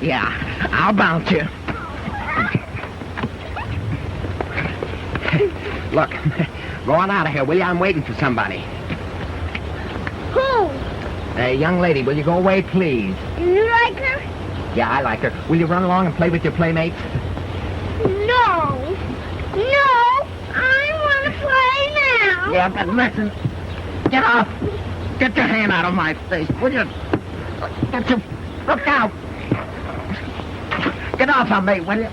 Yeah. I'll bounce you. Look, go on out of here, will you? I'm waiting for somebody. Who? Hey, young lady, will you go away, please? Do you like her? Yeah, I like her. Will you run along and play with your playmates? No. No. I want to play now. Yeah, but listen. Get off. Get your hand out of my face, will you? Look out. Get off of me, will you?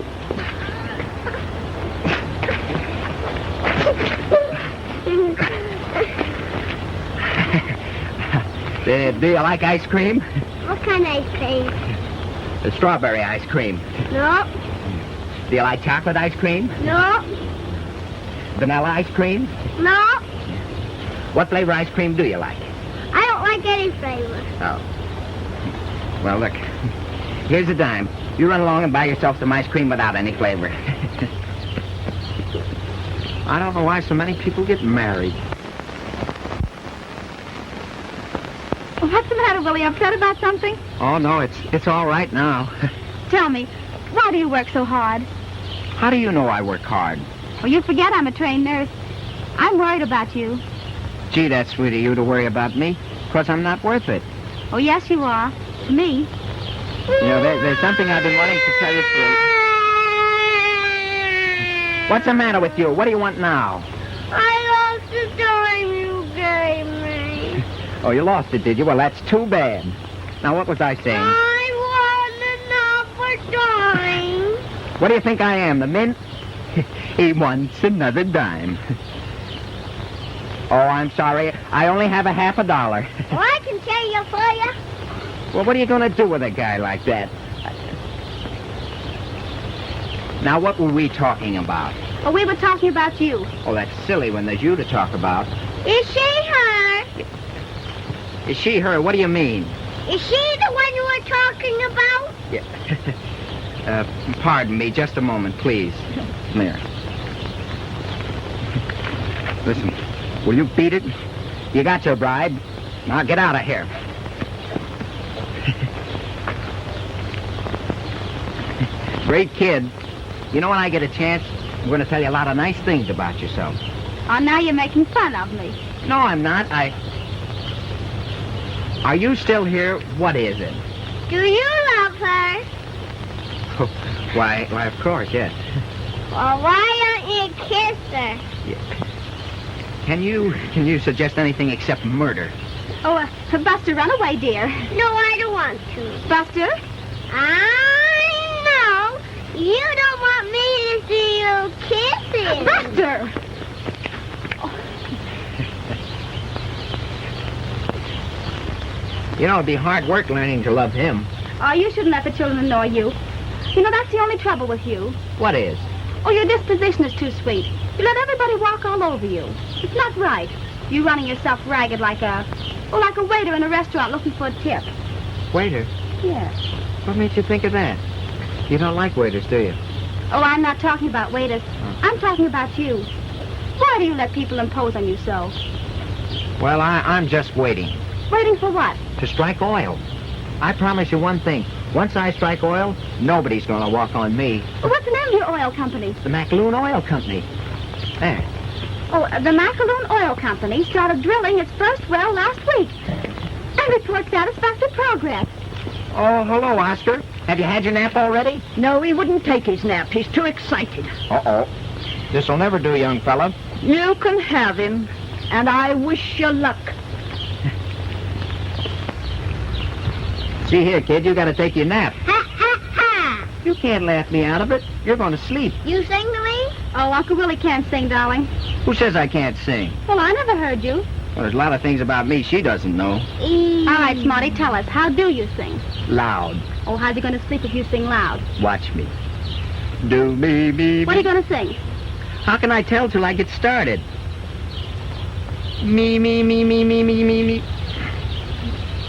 Do you like ice cream? What kind of ice cream? The strawberry ice cream. No. Do you like chocolate ice cream? No. Vanilla ice cream? No. What flavor ice cream do you like? I don't like any flavor. Oh. Well, look. Here's a dime. You run along and buy yourself some ice cream without any flavor. I don't know why so many people get married. What's the matter, Willie? Upset about something? Oh, no, it's all right now. Tell me, why do you work so hard? How do you know I work hard? Well, you forget I'm a trained nurse. I'm worried about you. Gee, that's sweet of you to worry about me, because I'm not worth it. Oh, yes, you are. To me. You know, there's something I've been wanting to tell you through. What's the matter with you? What do you want now? I lost the dime you gave me. Oh, you lost it, did you? Well, that's too bad. Now, what was I saying? I want another dime. What do you think I am, the mint? He wants another dime. Oh, I'm sorry. I only have a half $1. Well, I can tell you for you. Well, what are you going to do with a guy like that? Now, what were we talking about? Well, we were talking about you. Oh, that's silly when there's you to talk about. Is she her? Is she her? What do you mean? Is she the one you were talking about? Yeah. Pardon me, just a moment, please. Come here. Listen, will you beat it? You got your bribe. Now get out of here. Great kid. You know, when I get a chance, I'm going to tell you a lot of nice things about yourself. Oh, now you're making fun of me. No, I'm not. Are you still here? What is it? Do you love her? Oh, why, of course, yes. Well, why don't you kiss her? Yeah. Can you suggest anything except murder? Oh, Buster, run away, dear. No, I don't want to. Buster? I know. You don't want me to see you kissing. Buster! You know, it'd be hard work learning to love him. Oh, you shouldn't let the children annoy you. You know, that's the only trouble with you. What is? Oh, your disposition is too sweet. You let everybody walk all over you. It's not right. You running yourself ragged like a waiter in a restaurant looking for a tip. Waiter? Yes. What made you think of that? You don't like waiters, do you? Oh, I'm not talking about waiters. I'm talking about you. Why do you let people impose on you so? Well, I'm just waiting Waiting for what? to strike oil. I promise you one thing. Once I strike oil, nobody's going to walk on me. Well, what's the name of your oil company? The McAloon Oil Company. There. Oh, the McAloon Oil Company started drilling its first well last week and reports satisfactory progress. Oh, hello, Oscar. Have you had your nap already? No, he wouldn't take his nap. He's too excited. Uh-oh. This'll never do, young fella. You can have him, and I wish you luck. See here, kid, you gotta take your nap. Ha, ha, ha. You can't laugh me out of it. You're going to sleep. You sing to me? Oh, Uncle Willie can't sing, darling. Who says I can't sing? Well, I never heard you. Well, there's a lot of things about me she doesn't know. All right, Smarty, tell us. How do you sing? Loud. Oh, how's he going to sleep if you sing loud? Watch me. Do me, me, What are you going to sing? How can I tell till I get started? Me, me, me, me, me, me, me, me.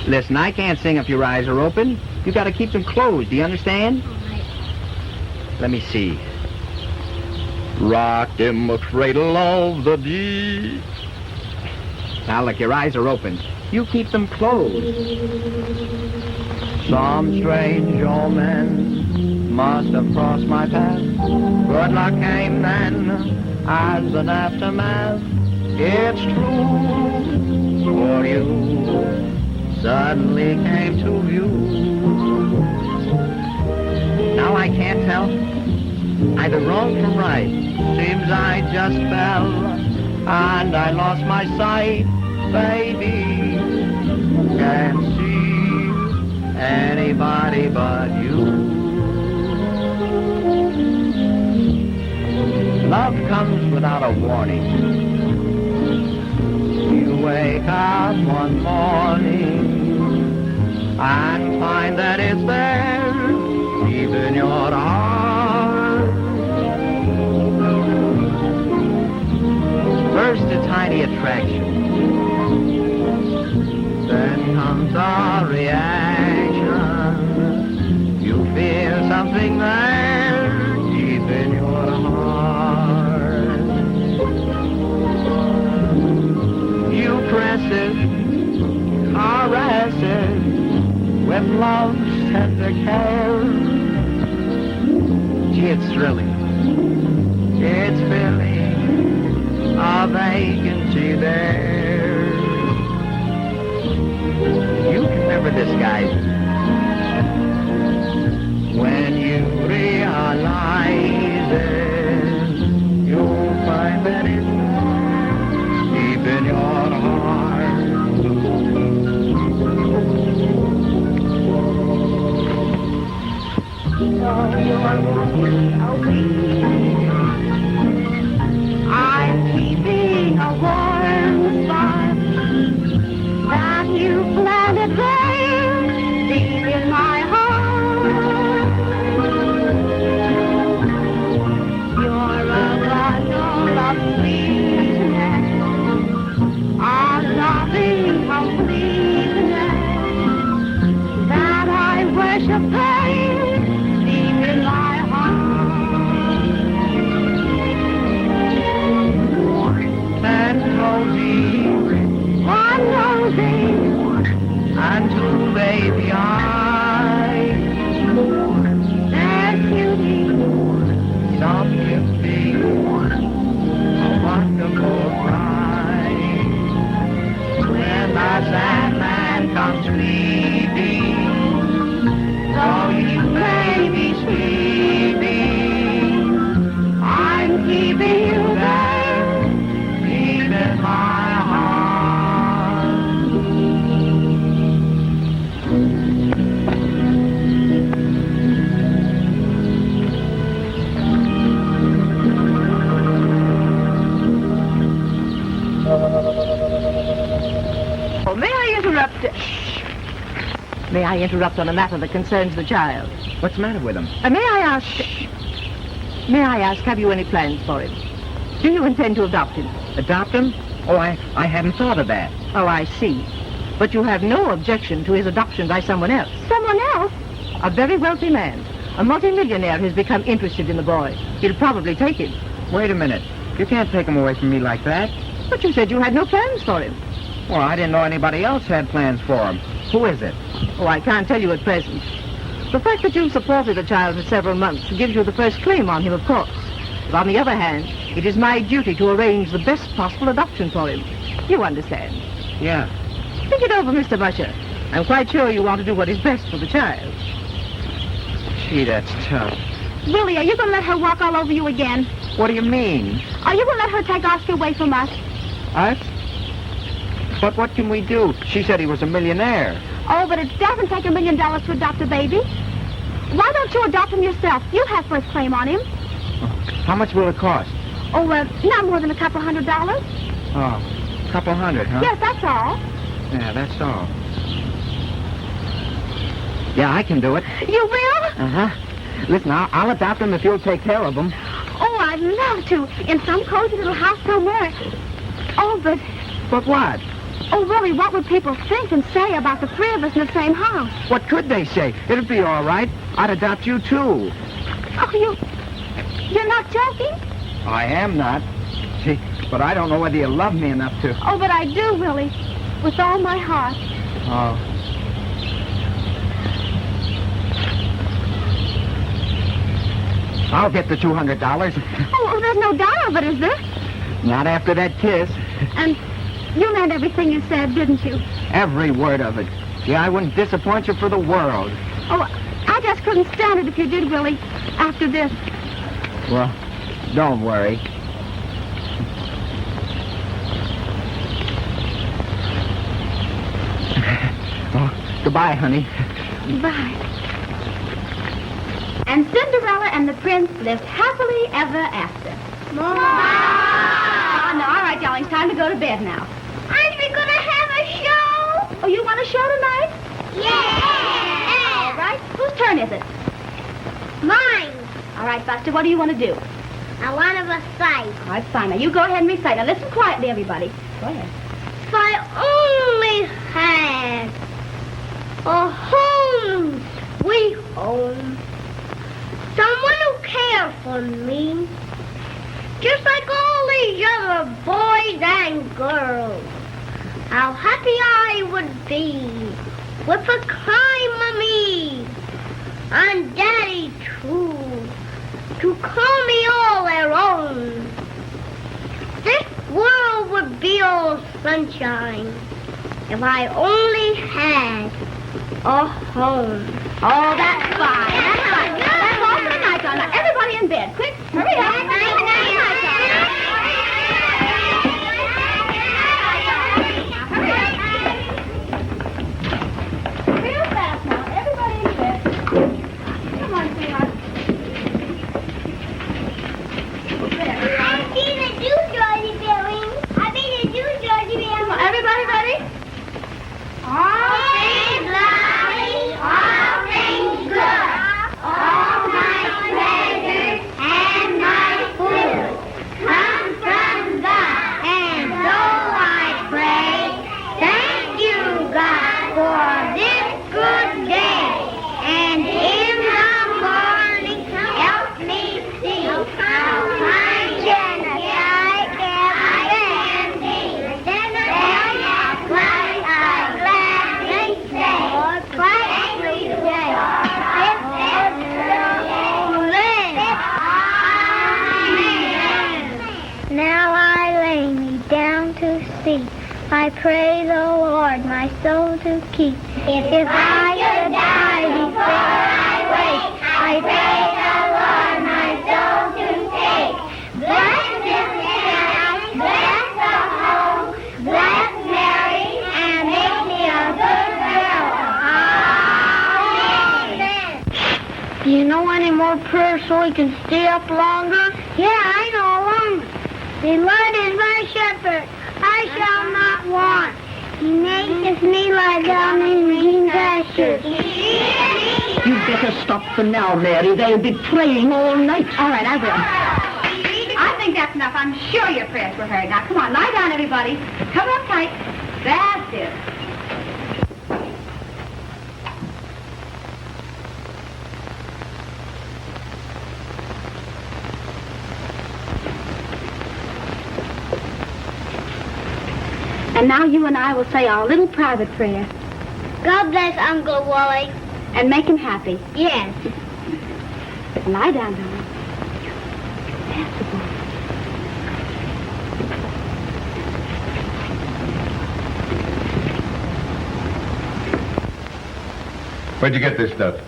Listen, I can't sing if your eyes are open. You gotta keep them closed, do you understand? All right. Let me see. Rocked in the cradle of the deep. Now look, your eyes are open. You keep them closed. Some strange old man must have crossed my path. Good luck came then as an aftermath. It's true for you. Suddenly came to view. Now I can't tell either wrong from right. Seems I just fell and I lost my sight. Baby, can't see anybody but you. Love comes without a warning. You wake up one morning and find that it's there, deep in your heart. First a tiny attraction, then comes a reaction. You feel something there, deep in your heart. You press it, caress it, with love's tender care. Gee, it's thrilling. It's filling a vacancy there. You can remember this, guys. When you realize it, you'll find that it's deep in your heart. I'm keeping a warm spot that you planted there deep in my heart. May I interrupt on a matter that concerns the child? What's the matter with him? May I ask, have you any plans for him? Do you intend to adopt him? Adopt him? Oh, I hadn't thought of that. Oh, I see. But you have no objection to his adoption by someone else. Someone else? A very wealthy man. A multimillionaire has become interested in the boy. He'll probably take him. Wait a minute. You can't take him away from me like that. But you said you had no plans for him. Well, I didn't know anybody else had plans for him. Who is it? Oh, I can't tell you at present. The fact that you've supported the child for several months gives you the first claim on him, of course. But on the other hand, it is my duty to arrange the best possible adoption for him. You understand? Yeah. Think it over, Mr. Musher. I'm quite sure you want to do what is best for the child. Gee, that's tough. Willie, are you going to let her walk all over you again? What do you mean? Are you going to let her take Oscar away from us? Us? But what can we do? She said he was a millionaire. Oh, but it doesn't take $1 million to adopt a baby. Why don't you adopt him yourself? You have first claim on him. How much will it cost? Oh, not more than $200. Oh, $200, huh? Yes, that's all. Yeah, that's all. Yeah, I can do it. You will? Uh-huh. Listen, I'll adopt him if you'll take care of him. Oh, I'd love to. In some cozy little house somewhere. Oh, but... But what? Oh, Willie, what would people think and say about the three of us in the same house? What could they say? It'd be all right. I'd adopt you, too. Oh, you're not joking? I am not. See, but I don't know whether you love me enough to... Oh, but I do, Willie. With all my heart. Oh. I'll get the $200. Oh, there's no doubt of it, is there? Not after that kiss. And you meant everything you said, didn't you? Every word of it. Yeah, I wouldn't disappoint you for the world. Oh, I just couldn't stand it if you did, Willie, after this. Well, don't worry. Oh, goodbye, honey. Bye. And Cinderella and the prince lived happily ever after. Mom! Oh, no, all right, darling, it's time to go to bed now. Aren't we going to have a show? Oh, you want a show tonight? Yeah! All right. Whose turn is it? Mine. All right, Buster, what do you want to do? I want to recite. All right, fine. Now, you go ahead and recite. Now, listen quietly, everybody. Go ahead. If I only had a home, sweet home, someone who cared for me, just like all these other boys and girls, how happy I would be with a kind mommy and daddy too, to call me all their own. This world would be all sunshine if I only had a home. Oh, that's fine. That's fine. That's all for tonight, darling. Now, everybody in bed. Quick, hurry up. Real fast now. Everybody in bed. Come on, sweetheart. I've seen a new Georgie Billy. I've seen a new Georgie Billy. Come on, everybody ready? All things lovely, all things good, all my pleasures and my food come from God. And so I pray, thank you, God, for this good day. And in the morning, help me see how fine and I can be. Then I'll quite I gladly say, quite every day, this is Amen. Now I lay me down to sleep. I pray the Lord my soul to keep. If I should die before I wake, I pray the Lord my soul to take. Bless this town, bless the home, bless Mary, and make me a good girl. Amen. Do you know any more prayers so we can stay up longer? Yeah, I know one. The Lord is my shepherd. I shall not want. He makes me lie down in green pastures. You'd better stop for now, Mary. They'll be praying all night. All right, I will. I think that's enough. I'm sure your prayers were heard. Now, come on, lie down, everybody. Cover up tight. That's it. And now you and I will say our little private prayer. God bless Uncle Wally. And make him happy. Yes. Lie down, darling. Pass the ball. Where'd you get this stuff?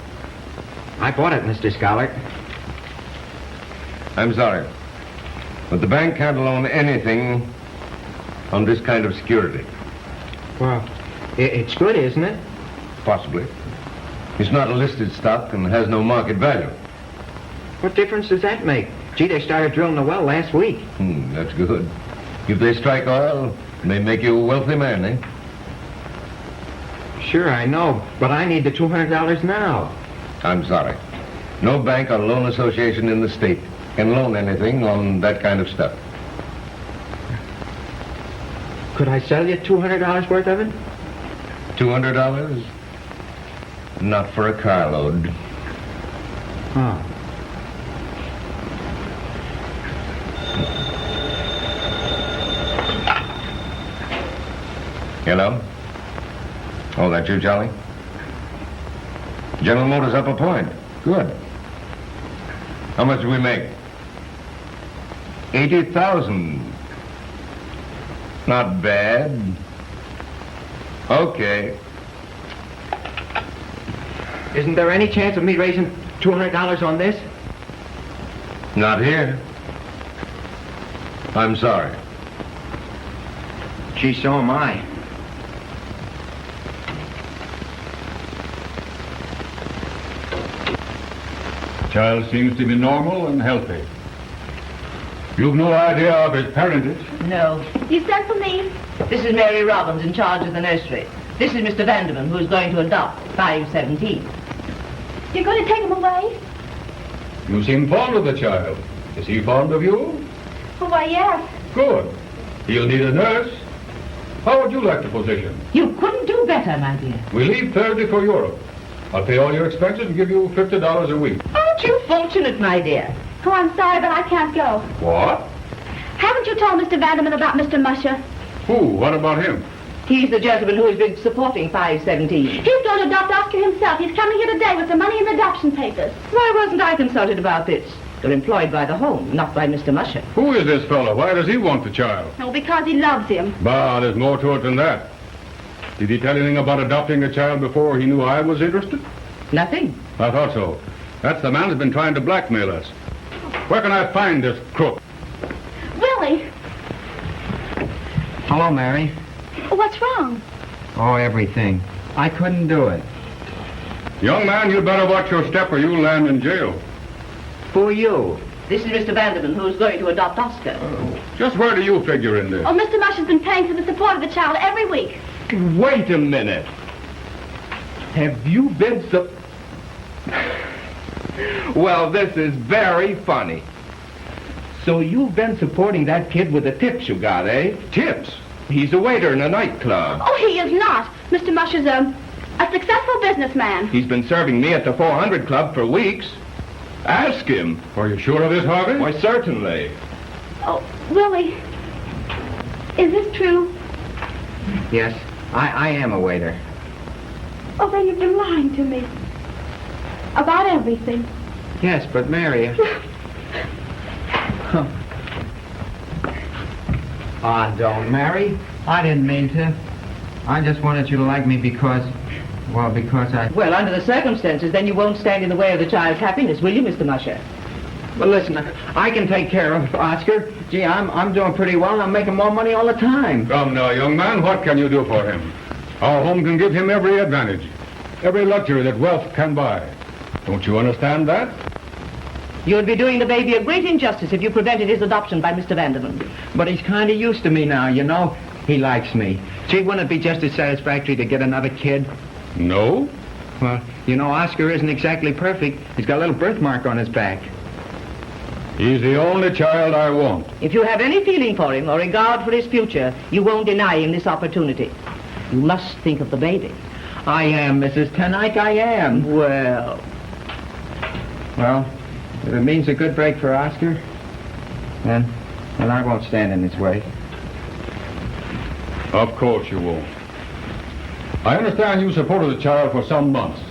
I bought it, Mr. Scholar. I'm sorry, but the bank can't loan anything on this kind of security. Well, it's good, isn't it? Possibly. It's not a listed stock and has no market value. What difference does that make? Gee, they started drilling the well last week. That's good. If they strike oil, it may make you a wealthy man, eh? Sure, I know, but I need the $200 now. I'm sorry. No bank or loan association in the state can loan anything on that kind of stuff. Could I sell you $200 worth of it? $200? Not for a carload. Oh. Hello? Oh, that you, Charlie? General Motors up a point. Good. How much do we make? 80,000. Not bad. Okay. Isn't there any chance of me raising $200 on this? Not here. I'm sorry. Gee, so am I. Child seems to be normal and healthy. You've no idea of his parentage. No. You sent for me? This is Mary Robbins in charge of the nursery. This is Mr. Vanderman, who is going to adopt 517. You're going to take him away? You seem fond of the child. Is he fond of you? Oh, why, yes. Good. He'll need a nurse. How would you like the position? You couldn't do better, my dear. We leave Thursday for Europe. I'll pay all your expenses and give you $50 a week. Aren't you fortunate, my dear? Oh, I'm sorry, but I can't go. What? Haven't you told Mr. Vanderman about Mr. Musher? Who? What about him? He's the gentleman who has been supporting 517. He's going to adopt Oscar himself. He's coming here today with the money in the adoption papers. Why wasn't I consulted about this? You're employed by the home, not by Mr. Musher. Who is this fellow? Why does he want the child? Oh, because he loves him. Bah, there's more to it than that. Did he tell anything about adopting a child before he knew I was interested? Nothing. I thought so. That's the man who's been trying to blackmail us. Where can I find this crook? Willie! Hello, Mary. What's wrong? Oh, everything. I couldn't do it. Young man, you better watch your step or you'll land in jail. Who are you? This is Mr. Vanderman, who is going to adopt Oscar. Just where do you figure in this? Oh, Mr. Musher's been paying for the support of the child every week. Wait a minute. Have you been Well, this is very funny. So you've been supporting that kid with the tips you got, eh? Tips? He's a waiter in a nightclub. Oh, he is not. Mr. Musher's a successful businessman. He's been serving me at the 400 Club for weeks. Ask him. Are you sure of this, Harvey? Why, certainly. Oh, Willie, is this true? Yes, I am a waiter. Oh, then you've been lying to me. About everything. Yes, but Mary... Ah, don't, Mary. I didn't mean to. I just wanted you to like me because I... Well, under the circumstances, then you won't stand in the way of the child's happiness, will you, Mr. Musher? Well, listen, I can take care of Oscar. Gee, I'm doing pretty well, and I'm making more money all the time. Come now, young man, what can you do for him? Our home can give him every advantage, every luxury that wealth can buy. Don't you understand that? You would be doing the baby a great injustice if you prevented his adoption by Mr. Vanderman. But he's kind of used to me now, you know. He likes me. Gee, wouldn't it be just as satisfactory to get another kid? No? Well, you know, Oscar isn't exactly perfect. He's got a little birthmark on his back. He's the only child I want. If you have any feeling for him or regard for his future, you won't deny him this opportunity. You must think of the baby. I am, Mrs. Tenike, I am. Well, if it means a good break for Oscar, then I won't stand in his way. Of course you won't. I understand you supported the child for some months.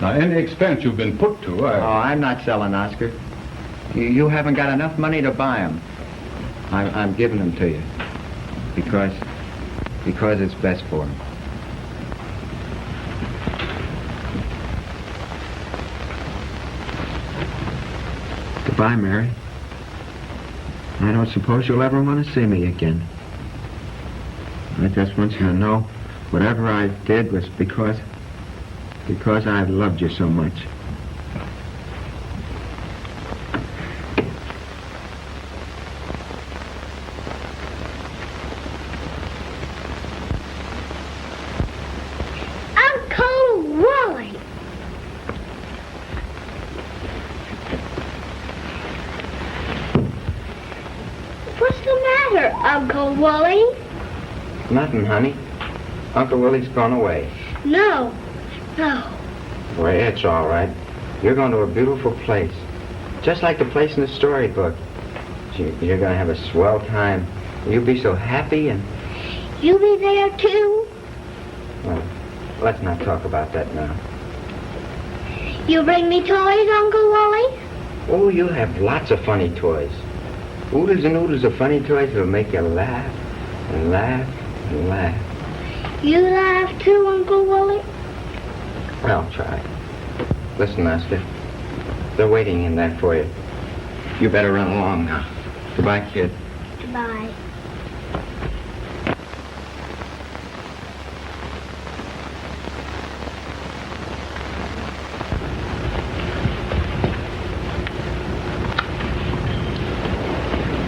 Now, any expense you've been put to, I'm not selling Oscar. You haven't got enough money to buy him. I'm giving him to you. Because it's best for him. Goodbye, Mary. I don't suppose you'll ever want to see me again. I just want you to know whatever I did was because I loved you so much. Uncle Wally. What's the matter, Uncle Wally? Nothing, honey. Uncle Willie's gone away. No. Well, it's all right. You're going to a beautiful place. Just like the place in the storybook. You're going to have a swell time. You'll be so happy and... You be there, too? Well, let's not talk about that now. You bring me toys, Uncle Wally? Oh, you have lots of funny toys. Oodles and oodles of funny toys that'll make you laugh and laugh and laugh. You laugh, too, Uncle Wally? Well, try. Listen, Oscar. They're waiting in there for you. You better run along now. Goodbye, kid. Goodbye.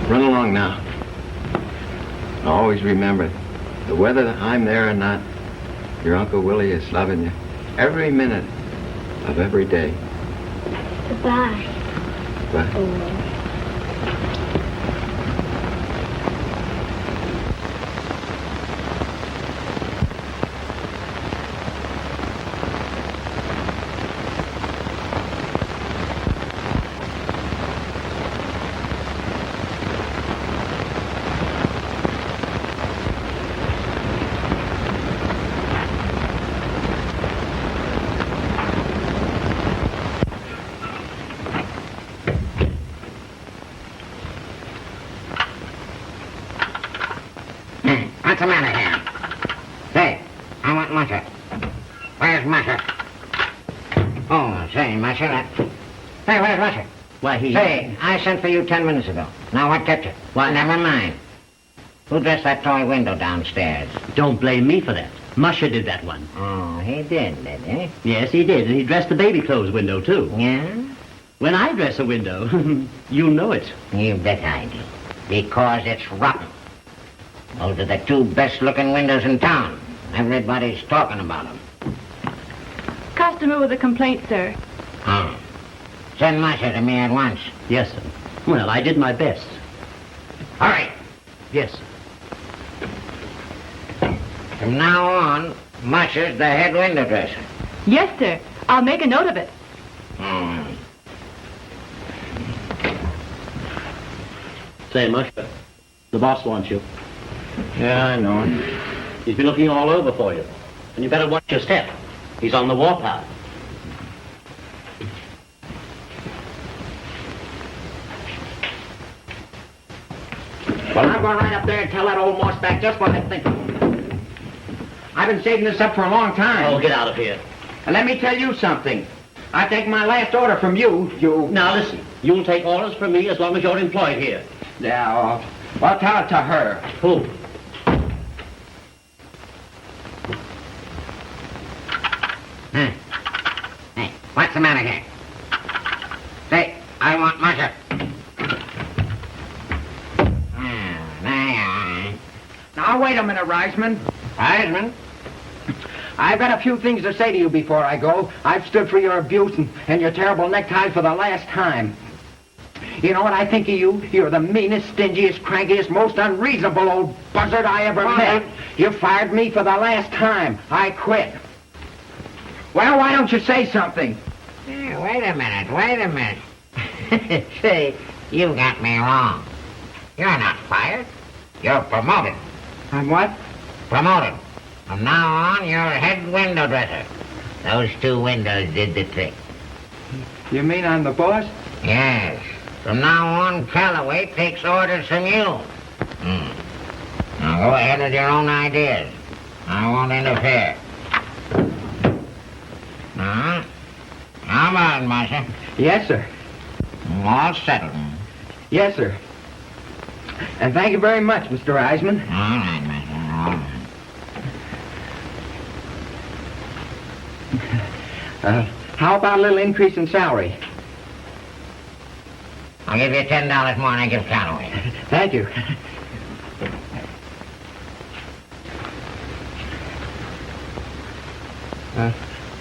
Run along now. Always remember, whether I'm there or not, your Uncle Willie is loving you every minute of every day. Goodbye. Bye. What's the matter here? Say, I want Musher. Where's Musher? Oh, say, Musher. Say, where's Musher? Why, he... Say, I sent for you 10 minutes ago. Now, what kept you? Why? Never mind. Who dressed that toy window downstairs? Don't blame me for that. Musher did that one. Oh, he did he? Yes, he did. And he dressed the baby clothes window, too. Yeah? When I dress a window, you'll know it. You bet I do. Because it's rotten. Those are the two best-looking windows in town. Everybody's talking about them. Customer with a complaint, sir. Oh. Send Musher to me at once. Yes, sir. Well, I did my best. Hurry. Yes, sir. From now on, Musher's the head window dresser. Yes, sir. I'll make a note of it. Say, Musher, the boss wants you. Yeah, I know it. He's been looking all over for you. And you better watch your step. He's on the warpath. Well, I'm going right up there and tell that old mossback just what I think of him. I've been saving this up for a long time. Oh, get out of here. And let me tell you something. I take my last order from you. Now, listen. You'll take orders from me as long as you're employed here. Yeah, well, tell it to her. Who? Hey, what's the matter here? Say, I want Musher. Now, Now, wait a minute, Reisman. Reisman? I've got a few things to say to you before I go. I've stood for your abuse and your terrible necktie for the last time. You know what I think of you? You're the meanest, stingiest, crankiest, most unreasonable old buzzard I ever met. You fired me for the last time. I quit. Well, why don't you say something? Yeah, wait a minute. See, you got me wrong. You're not fired. You're promoted. I'm what? Promoted. From now on, you're head window dresser. Those 2 windows did the trick. You mean I'm the boss? Yes. From now on, Calloway takes orders from you. Now go ahead with your own ideas. I won't interfere. Now, how about it, Marshal? Yes, sir. All settled. Yes, sir. And thank you very much, Mr. Reisman. All right, Marshal. All right. How about a little increase in salary? I'll give you $10 more than I give Calloway. Thank you.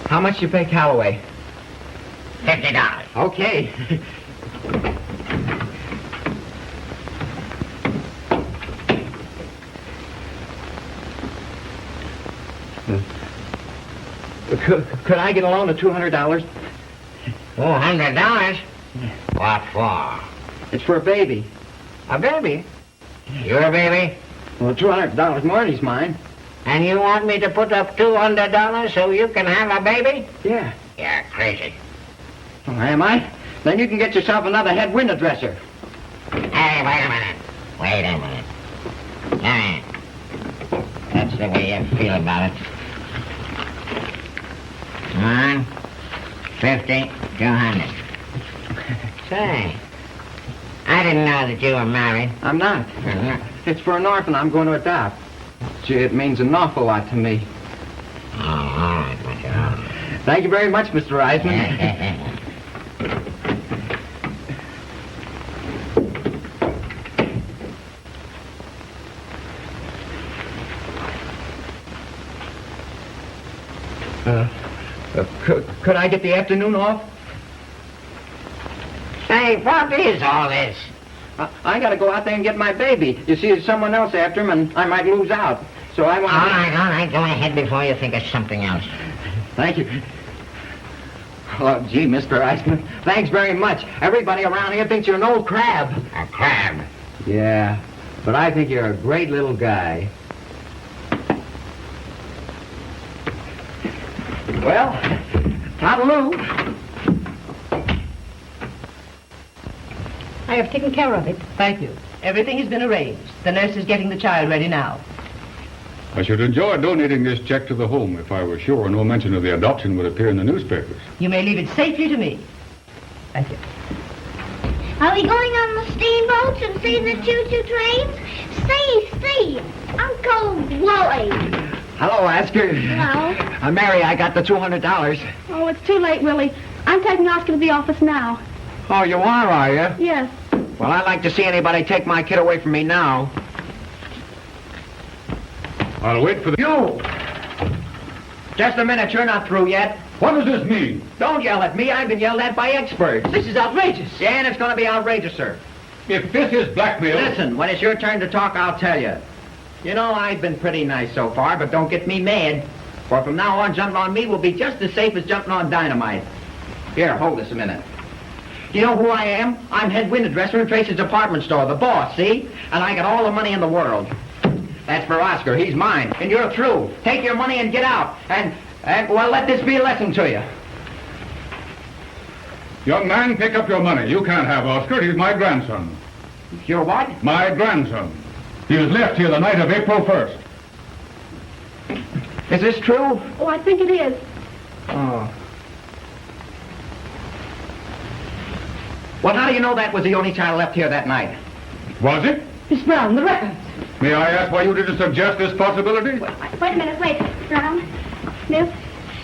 How much you pay Calloway? $50. Okay. Could I get a loan of $200? $200? What for? It's for a baby. A baby? You're a baby? Well, $200 more than he's mine. And you want me to put up $200 so you can have a baby? Yeah. You're crazy. Oh, am I? Then you can get yourself another head window dresser. Hey, wait a minute. Now, that's the way you feel about it. 1, 50, 200. Say, I didn't know that you were married. I'm not. It's for an orphan I'm going to adopt. Gee, it means an awful lot to me. Oh, all right, Mr. Reisman. Thank you very much, Mr. Reisman. Could I get the afternoon off? Say, what is all this? I gotta go out there and get my baby. You see, there's someone else after him, and I might lose out. So I want All right. Go ahead before you think of something else. Thank you. Oh, gee, Mr. Reisman, thanks very much. Everybody around here thinks you're an old crab. A crab? Yeah, but I think you're a great little guy. Well, toodaloo. I have taken care of it. Thank you. Everything has been arranged. The nurse is getting the child ready now. I should enjoy donating this check to the home if I were sure no mention of the adoption would appear in the newspapers. You may leave it safely to me. Thank you. Are we going on the steamboats and seeing the choo-choo trains? See, Uncle Wally. Hello, Oscar. Hello. Mary, I got the $200. Oh, it's too late, Willie. I'm taking Oscar to the office now. Oh, you are you? Yes. Well, I'd like to see anybody take my kid away from me now. I'll wait for the... You! Just a minute, you're not through yet. What does this mean? Don't yell at me. I've been yelled at by experts. This is outrageous. Yeah, and it's going to be outrageous, sir. If this is blackmail... Listen, when it's your turn to talk, I'll tell you. You know, I've been pretty nice so far, but don't get me mad. For from now on, jumping on me will be just as safe as jumping on dynamite. Here, hold this a minute. Do you know who I am? I'm head window dresser in Tracy's department store, the boss, see? And I got all the money in the world. That's for Oscar. He's mine. And you're through. Take your money and get out. And well, let this be a lesson to you. Young man, pick up your money. You can't have Oscar. He's my grandson. Your what? My grandson. He was left here the night of April 1st. Is this true? Oh, I think it is. Oh. Well, how do you know that was the only child left here that night? Was it? Miss Brown, the records. May I ask why you didn't suggest this possibility? Wait a minute, Brown. Miss,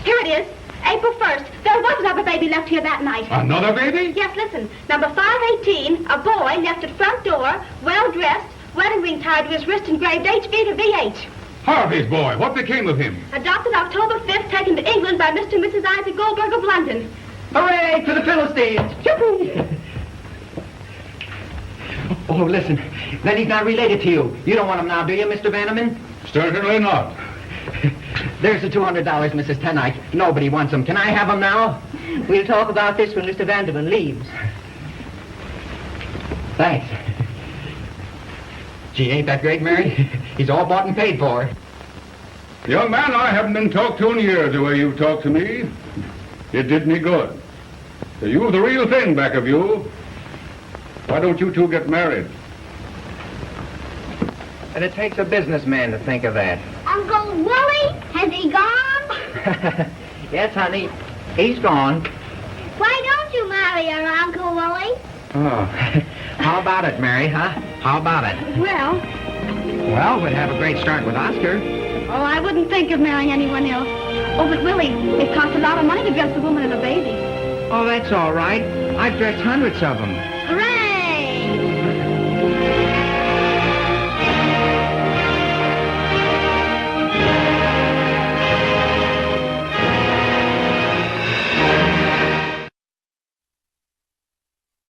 here it is. April 1st. There was another baby left here that night. Another baby? Yes, listen. Number 518, a boy left at front door, well-dressed, Wedding ring tied to his wrist engraved HB to VH. Harvey's boy, what became of him? Adopted October 5th, taken to England by Mr. and Mrs. Isaac Goldberg of London. Hooray for the Philistines! Yippee! Oh, listen. Then he's not related to you. You don't want him now, do you, Mr. Vanderman? Certainly not. There's the $200, Mrs. Tenike. Nobody wants him. Can I have him now? We'll talk about this when Mr. Vanderman leaves. Thanks. Gee, ain't that great, Mary? He's all bought and paid for. Young man, I haven't been talked to in years the way you talked to me. It did me good. You've the real thing back of you. Why don't you two get married? And it takes a businessman to think of that. Uncle Willie? Has he gone? Yes, honey. He's gone. Why don't you marry her, Uncle Willie? Oh. How about it, Mary, huh? How about it? Well, Well, we'd have a great start with Oscar. oh, I wouldn't think of marrying anyone else. Oh, but Willie, it costs a lot of money to dress a woman and a baby. Oh, that's all right. I've dressed hundreds of them.